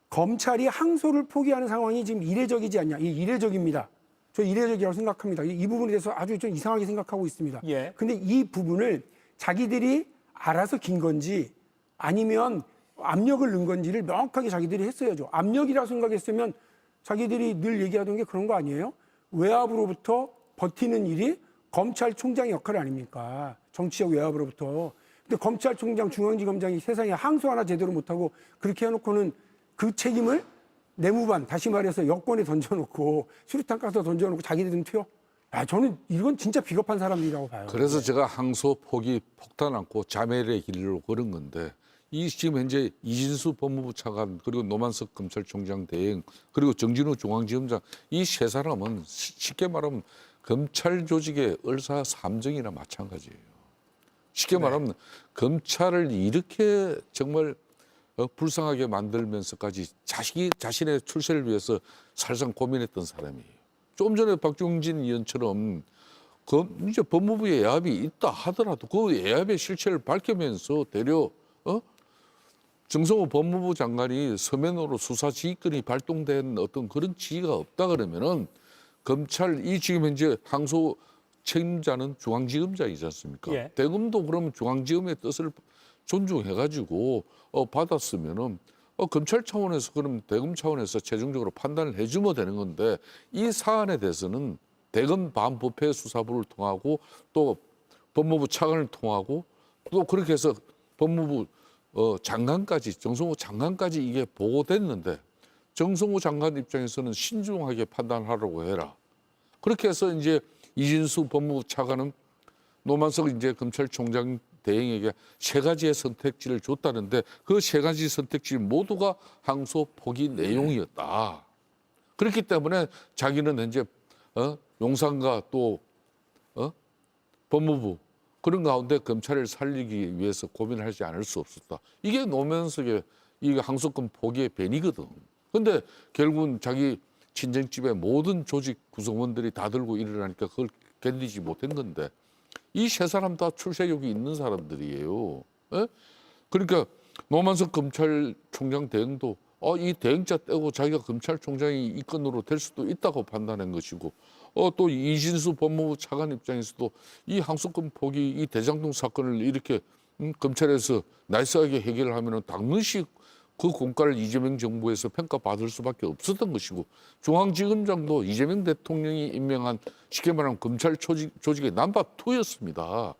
검찰이 항소를 포기하는 상황이 지금 이례적이지 않냐. 이례적입니다. 저 이례적이라고 생각합니다. 이 부분에 대해서 아주 좀 이상하게 생각하고 있습니다. 근데 이 부분을 자기들이 알아서 긴 건지 아니면 압력을 넣은 건지를 명확하게 자기들이 했어야죠. 압력이라고 생각했으면 자기들이 늘 얘기하던 게 그런 거 아니에요? 외압으로부터 버티는 일이 검찰총장의 역할 아닙니까? 정치적 외압으로부터. 근데 검찰총장, 중앙지검장이 세상에 항소 하나 제대로 못하고 그렇게 해놓고는 그 책임을 내무반, 다시 말해서 여권에 던져놓고 수류탄 가서 던져놓고 자기들은 튀어? 저는 이건 진짜 비겁한 사람들이라고 봐요.
그래서 제가 항소 포기 폭탄 않고 자멸의 길로 걸은 건데 이 지금 현재 이진수 법무부 차관 그리고 노만석 검찰총장 대행 그리고 정진우 중앙지검장 이 세 사람은 쉽게 말하면 검찰 조직의 을사삼정이나 마찬가지예요. 쉽게 말하면 검찰을 이렇게 정말 불쌍하게 만들면서까지 자신의 출세를 위해서 살상 고민했던 사람이에요. 좀 전에 박중진 의원처럼 이제 법무부에 예압이 있다 하더라도 그 예압의 실체를 밝히면서 되려 정성호 법무부 장관이 서면으로 수사 지휘권이 발동된 어떤 그런 지위가 없다 그러면은 검찰 이 지금 현재 항소 책임자는 중앙지검장이지 않습니까? 대검도 그러면 중앙지검의 뜻을 존중해가지고 받았으면은 검찰 차원에서 그럼 대검 차원에서 최종적으로 판단을 해주면 되는 건데 이 사안에 대해서는 대검 반부패 수사부를 통하고 또 법무부 차관을 통하고 또 그렇게 해서 법무부 장관까지 정성호 장관까지 이게 보고됐는데 정성호 장관 입장에서는 신중하게 판단하라고 해라. 그렇게 해서 이제 이진수 법무부 차관은 노만석 이제 검찰총장 대행에게 세 가지의 선택지를 줬다는데 그 세 가지 선택지 모두가 항소 포기 내용이었다. 그렇기 때문에 자기는 현재 용산과 또 법무부 그런 가운데 검찰을 살리기 위해서 고민을 하지 않을 수 없었다. 이게 노만석의 이 항소권 포기의 변이거든. 근데 결국은 자기 친정집의 모든 조직 구성원들이 다 들고 일어나니까 그걸 견디지 못한 건데 이 세 사람 다 출세욕이 있는 사람들이에요. 예? 그러니까 노만석 검찰총장 대행도 이 대행자 떼고 자기가 검찰총장이 이건으로 될 수도 있다고 판단한 것이고 또 이진수 법무부 차관 입장에서도 이 항소권 포기 이 대장동 사건을 이렇게 검찰에서 나이스하게 해결하면 당연시 그 공과를 이재명 정부에서 평가받을 수밖에 없었던 것이고 중앙지검장도 이재명 대통령이 임명한 쉽게 말하면 검찰 조직의 넘버2였습니다.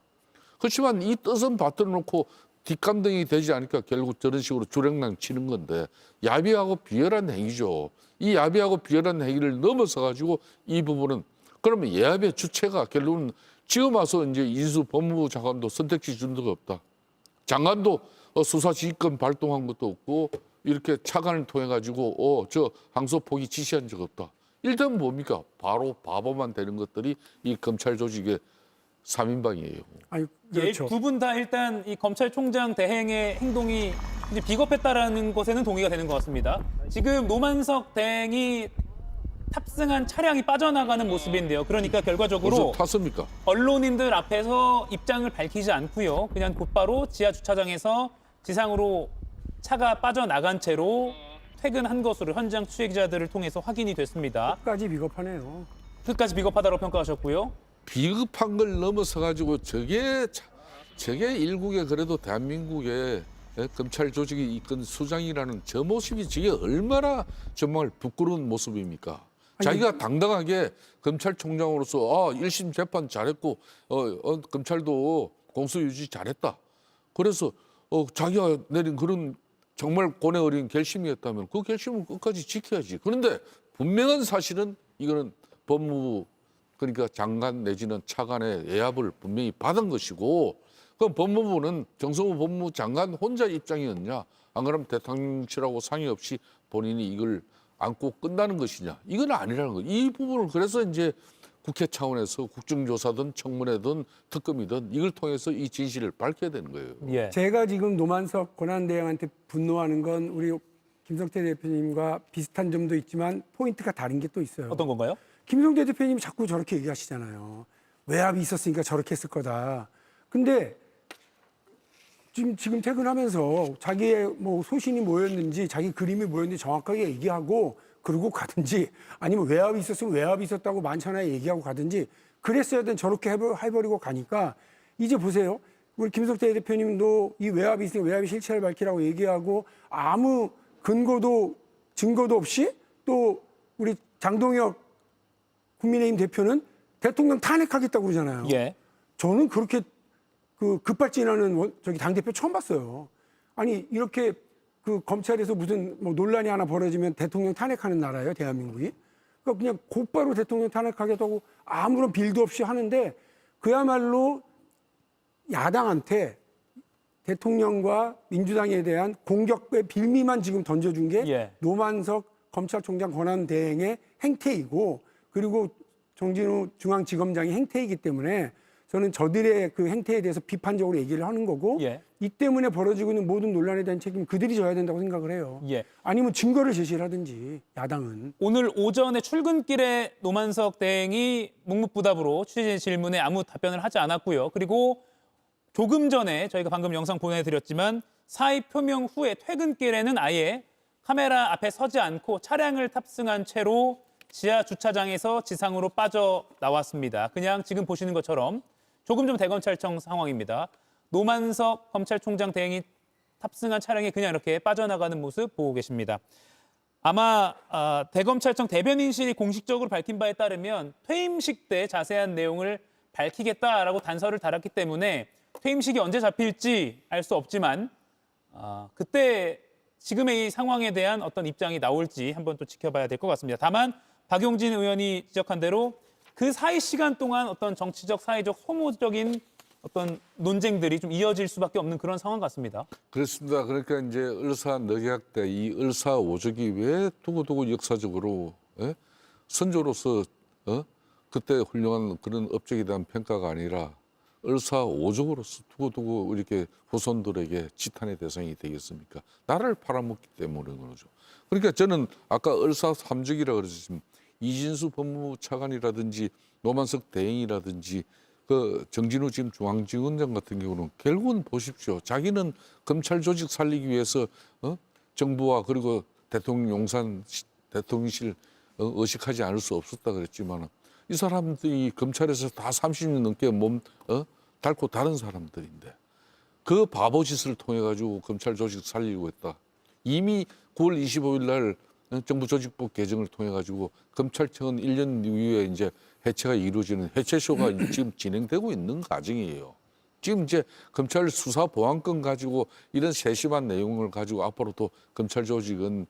그렇지만 이 뜻은 받들어 놓고 뒷감당이 되지 않으니까 결국 저런 식으로 주랭랑 치는 건데 야비하고 비열한 행위죠. 이 야비하고 비열한 행위를 넘어서 가지고 이 부분은 그러면 예합의 주체가 결국은 지금 와서 이제 이진수 법무부 장관도 선택지 준 적 없다. 장관도 수사 지휘권 발동한 것도 없고 이렇게 차관을 통해 가지고 저 항소 포기 지시한 적 없다. 일단 뭡니까? 바로 바보만 되는 것들이 이 검찰 조직의 3인방이에요.
아니, 그렇죠.
두 분 다 일단 이 검찰총장 대행의 행동이 이제 비겁했다라는 것에는 동의가 되는 것 같습니다. 지금 노만석 대행이 탑승한 차량이 빠져나가는 모습인데요. 그러니까 결과적으로
탔습니까?
언론인들 앞에서 입장을 밝히지 않고요. 그냥 곧바로 지하 주차장에서 지상으로 차가 빠져나간 채로 퇴근한 것으로 현장 취재 기자들을 통해서 확인이 됐습니다.
끝까지 비겁하네요.
끝까지 비겁하다고 평가하셨고요.
비급한 걸 넘어서 가지고 저게 일국의 그래도 대한민국의 검찰 조직이 이끈 수장이라는 저 모습이 저게 얼마나 정말 부끄러운 모습입니까? 자기가 당당하게 검찰총장으로서 1심 재판 잘했고 검찰도 공소유지 잘했다. 그래서 자기가 내린 그런 정말 고뇌 어린 결심이었다면 그 결심을 끝까지 지켜야지. 그런데 분명한 사실은 이거는 법무부 그러니까 장관 내지는 차관의 예합을 분명히 받은 것이고 그럼 법무부는 정성호 법무부 장관 혼자 입장이었냐? 안 그러면 대통령실하고 상의 없이 본인이 이걸 안고 끝나는 것이냐? 이건 아니라는 거예요. 이 부분을 그래서 이제 국회 차원에서 국정조사든 청문회든 특검이든 이걸 통해서 이 진실을 밝혀야 되는 거예요.
예.
제가 지금 노만석 권한대행한테 분노하는 건 우리 김성태 대표님과 비슷한 점도 있지만 포인트가 다른 게 또 있어요.
어떤 건가요?
김성태 대표님이 자꾸 저렇게 얘기하시잖아요. 외압이 있었으니까 저렇게 했을 거다. 근데 지금 퇴근하면서 자기의 뭐 소신이 뭐였는지 자기 그림이 뭐였는지 정확하게 얘기하고 그러고 가든지 아니면 외압이 있었으면 외압이 있었다고 만천하에 얘기하고 가든지 그랬어야 된 저렇게 해버리고 가니까 이제 보세요. 우리 김성태 대표님도 이 외압이 있으니까 외압의 실체를 밝히라고 얘기하고 아무 근거도 증거도 없이 또 우리 장동혁 국민의힘 대표는 대통령 탄핵하겠다고 그러잖아요.
예.
저는 그렇게 급발진하는 당대표 처음 봤어요. 아니 이렇게 검찰에서 무슨 뭐 논란이 하나 벌어지면 대통령 탄핵하는 나라예요, 대한민국이. 그러니까 그냥 곧바로 대통령 탄핵하겠다고 아무런 빌드 없이 하는데 그야말로 야당한테 대통령과 민주당에 대한 공격의 빌미만 지금 던져준 게 노만석 검찰총장 권한대행의 행태이고 그리고 정진우 중앙지검장의 행태이기 때문에 저는 저들의 그 행태에 대해서 비판적으로 얘기를 하는 거고 이 때문에 벌어지고 있는 모든 논란에 대한 책임 그들이 져야 된다고 생각을 해요. 아니면 증거를 제시를 하든지 야당은.
오늘 오전에 출근길에 노만석 대행이 묵묵부답으로 취재 질문에 아무 답변을 하지 않았고요. 그리고 조금 전에 저희가 방금 영상 보내드렸지만 사의 표명 후에 퇴근길에는 아예 카메라 앞에 서지 않고 차량을 탑승한 채로 지하 주차장에서 지상으로 빠져나왔습니다. 그냥 지금 보시는 것처럼 조금 전 대검찰청 상황입니다. 노만석 검찰총장 대행이 탑승한 차량이 그냥 이렇게 빠져나가는 모습 보고 계십니다. 아마 대검찰청 대변인실이 공식적으로 밝힌 바에 따르면 퇴임식 때 자세한 내용을 밝히겠다라고 단서를 달았기 때문에 퇴임식이 언제 잡힐지 알 수 없지만 그때 지금의 이 상황에 대한 어떤 입장이 나올지 한번 또 지켜봐야 될 것 같습니다. 다만 박용진 의원이 지적한 대로 그 사이 시간 동안 어떤 정치적, 사회적, 소모적인 어떤 논쟁들이 좀 이어질 수밖에 없는 그런 상황 같습니다.
그렇습니다. 그러니까 이제 을사늑약 때 이 을사오적이 왜 두고두고 역사적으로 선조로서 그때 훌륭한 그런 업적에 대한 평가가 아니라 을사오적으로서 두고두고 이렇게 후손들에게 지탄의 대상이 되겠습니까? 나라를 팔아먹기 때문에 그러죠. 그러니까 저는 아까 을사삼적이라고 그랬지만 이진수 법무부 차관이라든지 노만석 대행이라든지 그 정진우 지금 중앙지검장 같은 경우는 결국은 보십시오. 자기는 검찰 조직 살리기 위해서 정부와 그리고 대통령 용산 대통령실 의식하지 않을 수 없었다 그랬지만 이 사람들이 검찰에서 다 30년 넘게 몸 닳고 다른 사람들인데 그 바보 짓을 통해 가지고 검찰 조직 살리고 했다. 이미 9월 25일 날 정부 조직법 개정을 통해 가지고 검찰청은 1년 이후에 이제 해체가 이루어지는 해체쇼가 지금 진행되고 있는 과정이에요. 지금 이제 검찰 수사 보안권 가지고 이런 세심한 내용을 가지고 앞으로도 검찰 조직은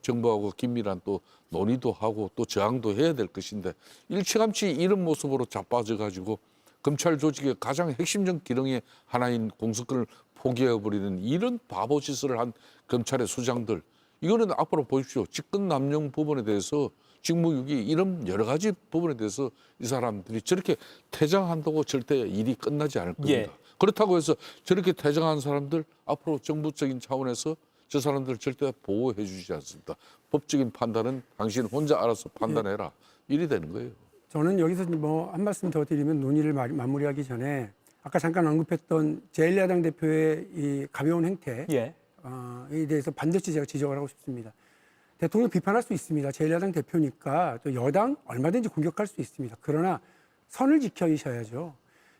정부하고 긴밀한 또 논의도 하고 또 저항도 해야 될 것인데 일찌감치 이런 모습으로 자빠져 가지고 검찰 조직의 가장 핵심적 기능의 하나인 공수권을 포기해버리는 이런 바보 짓을 한 검찰의 수장들, 이거는 앞으로 보십시오. 직권 남용 부분에 대해서 직무유기 이런 여러 가지 부분에 대해서 이 사람들이 저렇게 퇴장한다고 절대 일이 끝나지 않을 겁니다.
예.
그렇다고 해서 저렇게 퇴장한 사람들 앞으로 정부적인 차원에서 저 사람들 절대 보호해 주지 않습니다. 법적인 판단은 당신 혼자 알아서 판단해라. 일이 되는 거예요. 저는
여기서 뭐 한 말씀 더 드리면 논의를 마무리하기 전에 아까 잠깐 언급했던 제1야당 대표의 이 가벼운 행태에 대해서 반드시 제가 지적을 하고 싶습니다. 대통령 비판할 수 있습니다. 제1야당 대표니까 또 여당 얼마든지 공격할 수 있습니다. 그러나 선을 지켜주셔야죠.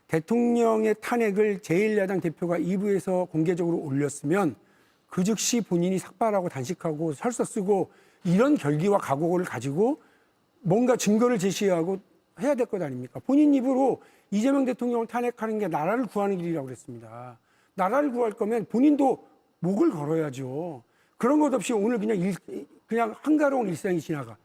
대통령의 탄핵을 제1야당 대표가 2부에서 공개적으로 올렸으면 그 즉시 본인이 삭발하고 단식하고 설서 쓰고 이런 결기와 각오를 가지고 뭔가 증거를 제시하고 해야 될 것 아닙니까? 본인 입으로 이재명 대통령을 탄핵하는 게 나라를 구하는 길이라고 그랬습니다. 나라를 구할 거면 본인도 목을 걸어야죠. 그런 것 없이 오늘 그냥 한가로운 일상이 지나가.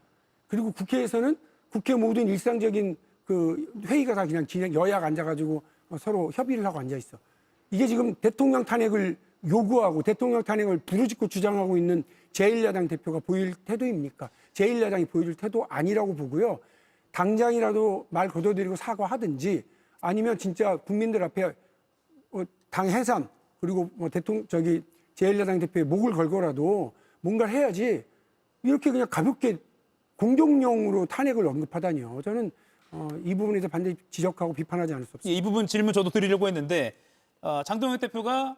그리고 국회에서는 국회 모든 일상적인 그 회의가 다 그냥 여야가 앉아가지고 서로 협의를 하고 앉아 있어. 이게 지금 대통령 탄핵을 요구하고 대통령 탄핵을 부르짖고 주장하고 있는 제1야당 대표가 보일 태도입니까? 제1야당이 보여줄 태도 아니라고 보고요. 당장이라도 말 거둬들이고 사과하든지 아니면 진짜 국민들 앞에 당 해산 그리고 뭐 제1야당 대표의 목을 걸고라도 뭔가를 해야지 이렇게 그냥 가볍게 공격용으로 탄핵을 언급하다니요. 저는 이 부분에 대해서 반드시 지적하고 비판하지 않을 수 없습니다.
이 부분 질문 저도 드리려고 했는데 장동혁 대표가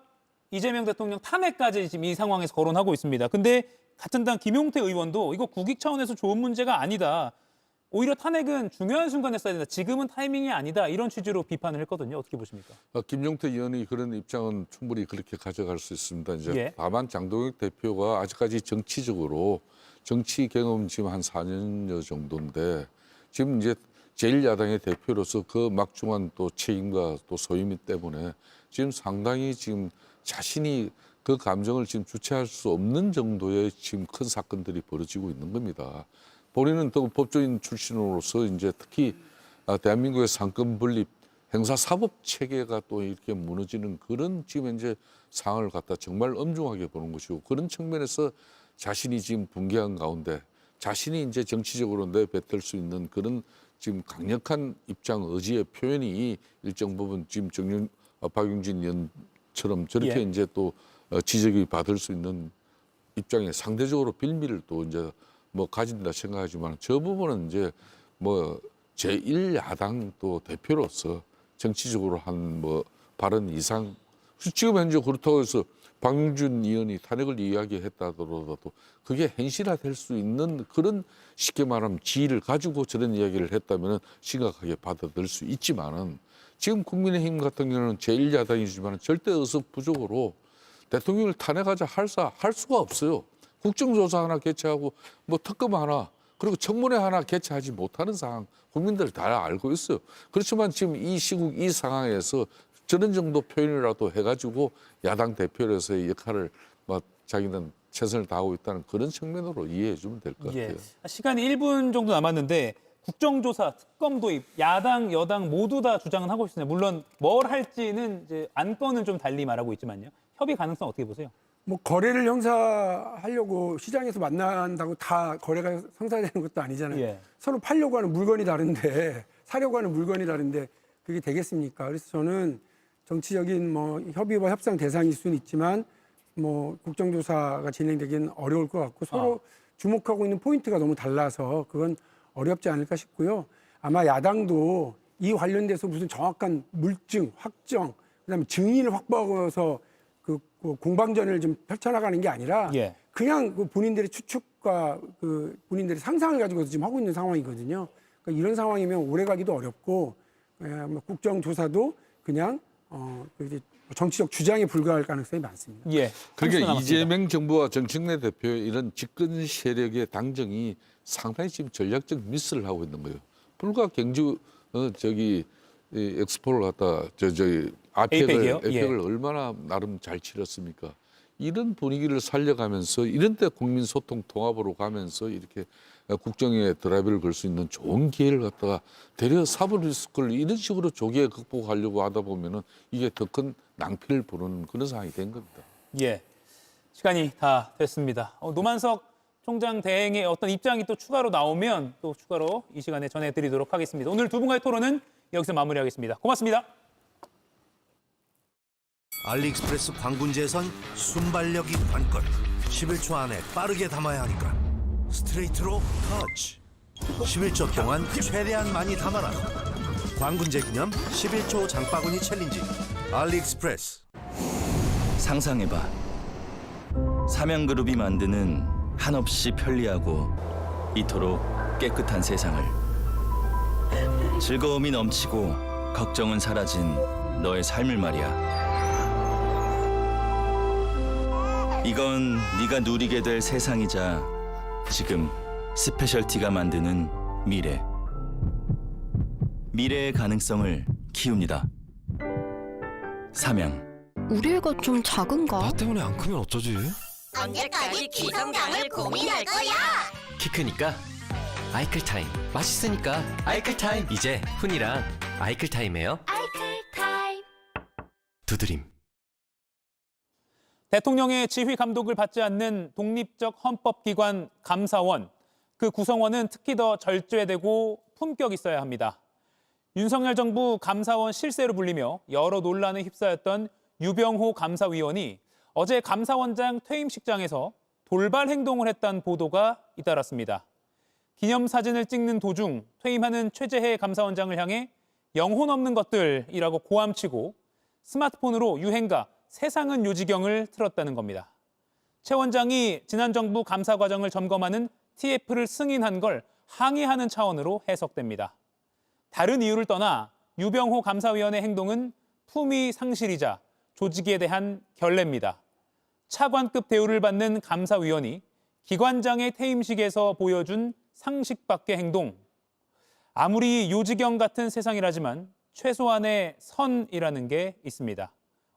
이재명 대통령 탄핵까지 지금 이 상황에서 거론하고 있습니다. 근데 같은 당 김용태 의원도 이거 국익 차원에서 좋은 문제가 아니다. 오히려 탄핵은 중요한 순간에 써야 된다. 지금은 타이밍이 아니다. 이런 취지로 비판을 했거든요. 어떻게 보십니까?
김용태 의원이 그런 입장은 충분히 그렇게 가져갈 수 있습니다. 이제 다만 장동혁 대표가 아직까지 정치적으로 정치 경험 지금 한 4년여 정도인데 지금 이제 제1야당의 대표로서 그 막중한 또 책임과 또 소임 때문에 지금 상당히 지금 자신이 그 감정을 지금 주체할 수 없는 정도의 지금 큰 사건들이 벌어지고 있는 겁니다. 본인은 또 법조인 출신으로서 이제 특히 대한민국의 상권 분립 행사 사법 체계가 또 이렇게 무너지는 그런 지금 현재 상황을 갖다 정말 엄중하게 보는 것이고 그런 측면에서 자신이 지금 붕괴한 가운데 자신이 이제 정치적으로 내뱉을 수 있는 그런 지금 강력한 입장 의지의 표현이 일정 부분 지금 박용진 의원처럼 저렇게 이제 또 지적이 받을 수 있는 입장에 상대적으로 빌미를 또 이제 뭐 가진다 생각하지만 저 부분은 이제 뭐 제1야당 또 대표로서 정치적으로 한 뭐 발언 이상 지금 현재 그렇다고 해서 박용진 의원이 탄핵을 이야기했다 하더라도 그게 현실화될 수 있는 그런 쉽게 말하면 지위를 가지고 저런 이야기를 했다면 심각하게 받아들일 수 있지만은 지금 국민의힘 같은 경우는 제1야당이지만 절대 의석 부족으로 대통령을 탄핵하자 할 수가 없어요. 국정조사 하나 개최하고 뭐 특검 하나 그리고 청문회 하나 개최하지 못하는 상황 국민들 다 알고 있어요. 그렇지만 지금 이 시국 이 상황에서 저런 정도 표현이라도 해가지고 야당 대표로서의 역할을 뭐 자기는 최선을 다하고 있다는 그런 측면으로 이해해 주면 될 것 같아요.
시간이 1분 정도 남았는데 국정조사, 특검 도입, 야당, 여당 모두 다 주장은 하고 있습니다. 물론 뭘 할지는 이제 안건은 좀 달리 말하고 있지만요. 협의 가능성 어떻게 보세요?
뭐 거래를 형사하려고 시장에서 만난다고 다 거래가 성사되는 것도 아니잖아요. 서로 팔려고 하는 물건이 다른데 사려고 하는 물건이 다른데 그게 되겠습니까? 그래서 저는 정치적인 뭐 협의와 협상 대상일 수는 있지만 뭐 국정조사가 진행되기는 어려울 것 같고 서로 주목하고 있는 포인트가 너무 달라서 그건 어렵지 않을까 싶고요. 아마 야당도 이 관련돼서 무슨 정확한 물증, 확정, 그다음에 증인을 확보하고서 그 공방전을 좀 펼쳐나가는 게 아니라
예.
그냥 그 본인들의 추측과 그 본인들의 상상을 가지고서 지금 하고 있는 상황이거든요. 그러니까 이런 상황이면 오래가기도 어렵고 국정조사도 그냥 정치적 주장에 불과할 가능성이 많습니다.
예.
그러니까 이재명 정부와 정청래 대표의 이런 집권 세력의 당정이 상당히 지금 전략적 미스를 하고 있는 거예요. 불과 경주 엑스포를 갖다 APEC을 얼마나 나름 잘 치렀습니까? 이런 분위기를 살려가면서 이런 때 국민 소통 통합으로 가면서 이렇게 국정에 드라이브를 걸 수 있는 좋은 기회를 갖다가 대려 사법 리스크를 이런 식으로 조기에 극복하려고 하다 보면은 이게 더 큰 낭피를 부르는 그런 상황이 된 겁니다.
예, 시간이 다 됐습니다. 노만석 총장 대행의 어떤 입장이 또 추가로 나오면 또 추가로 이 시간에 전해드리도록 하겠습니다. 오늘 두 분과의 토론은 여기서 마무리하겠습니다. 고맙습니다.
알리익스프레스 광군제선 순발력이 관건. 11초 안에 빠르게 담아야 하니까 스트레이트로 터치. 11초 동안 최대한 많이 담아라. 광군제 기념 11초 장바구니 챌린지. 알리익스프레스.
상상해봐. 삼양그룹이 만드는 한없이 편리하고 이토록 깨끗한 세상을. 즐거움이 넘치고 걱정은 사라진 너의 삶을 말이야. 이건 네가 누리게 될 세상이자 지금 스페셜티가 만드는 미래. 미래의 가능성을 키웁니다. 삼양.
우리 애가 좀 작은가?
나 때문에 안 크면 어쩌지?
언제까지 기성장을 고민할 거야?
키 크니까 아이클타임. 맛있으니까 아이클타임. 이제 훈이랑 아이클타임해요.
아이클타임.
두드림.
대통령의 지휘 감독을 받지 않는 독립적 헌법기관 감사원. 그 구성원은 특히 더 절제되고 품격 있어야 합니다. 윤석열 정부 감사원 실세로 불리며 여러 논란에 휩싸였던 유병호 감사위원이 어제 감사원장 퇴임식장에서 돌발 행동을 했다는 보도가 잇따랐습니다. 기념사진을 찍는 도중 퇴임하는 최재해 감사원장을 향해 영혼 없는 것들이라고 고함치고 스마트폰으로 유행가 세상은 요지경을 틀었다는 겁니다. 최 원장이 지난 정부 감사 과정을 점검하는 TF를 승인한 걸 항의하는 차원으로 해석됩니다. 다른 이유를 떠나 유병호 감사위원의 행동은 품위 상실이자 조직에 대한 결례입니다. 차관급 대우를 받는 감사위원이 기관장의 퇴임식에서 보여준 상식 밖의 행동. 아무리 요지경 같은 세상이라지만 최소한의 선이라는 게 있습니다.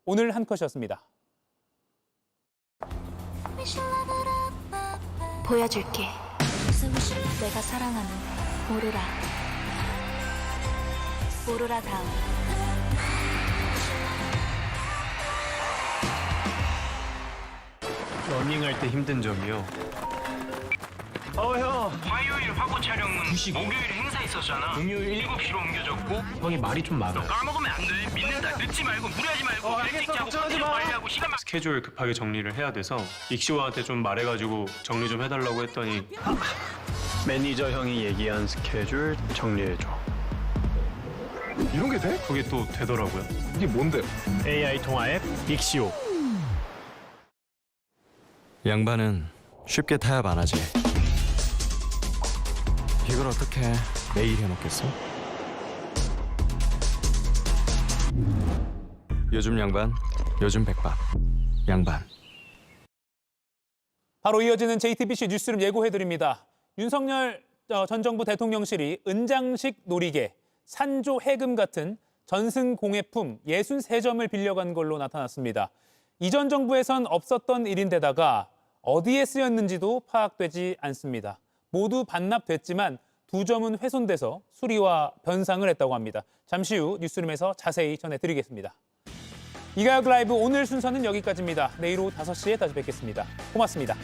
오늘 한 컷이었습니다.
보여줄게. 내가 사랑하는 오로라. 오로라 다음.
러닝할 때 힘든 점이요. 형. 화요일 화보 촬영은 목요일 행사 있었잖아. 금요일 7시로 옮겨졌고. 형이 말이 좀 많아. 너 까먹으면 안 돼. 믿는다. 늦지 말고 무리하지 말고.
알겠어. 걱정하지 마. 스케줄 급하게 정리를 해야 돼서 익시오한테 좀 말해가지고 정리 좀 해달라고 했더니 매니저 형이 얘기한 스케줄 정리해줘.
이런 게 돼?
그게 또 되더라고요.
이게 뭔데?
AI 통화 앱 익시오.
양반은 쉽게 타협 안 하지. 이걸 어떻게 매일 해먹겠어? 요즘 양반, 요즘 백반. 양반.
바로 이어지는 JTBC 뉴스룸 예고해드립니다. 윤석열 전 정부 대통령실이 은장식 놀이개, 산조 해금 같은 전승공예품 63점을 빌려간 걸로 나타났습니다. 이전 정부에선 없었던 일인데다가 어디에 쓰였는지도 파악되지 않습니다. 모두 반납됐지만 2점은 훼손돼서 수리와 변상을 했다고 합니다. 잠시 후 뉴스룸에서 자세히 전해드리겠습니다. 이가혁 라이브 오늘 순서는 여기까지입니다. 내일 오후 5시에 다시 뵙겠습니다. 고맙습니다.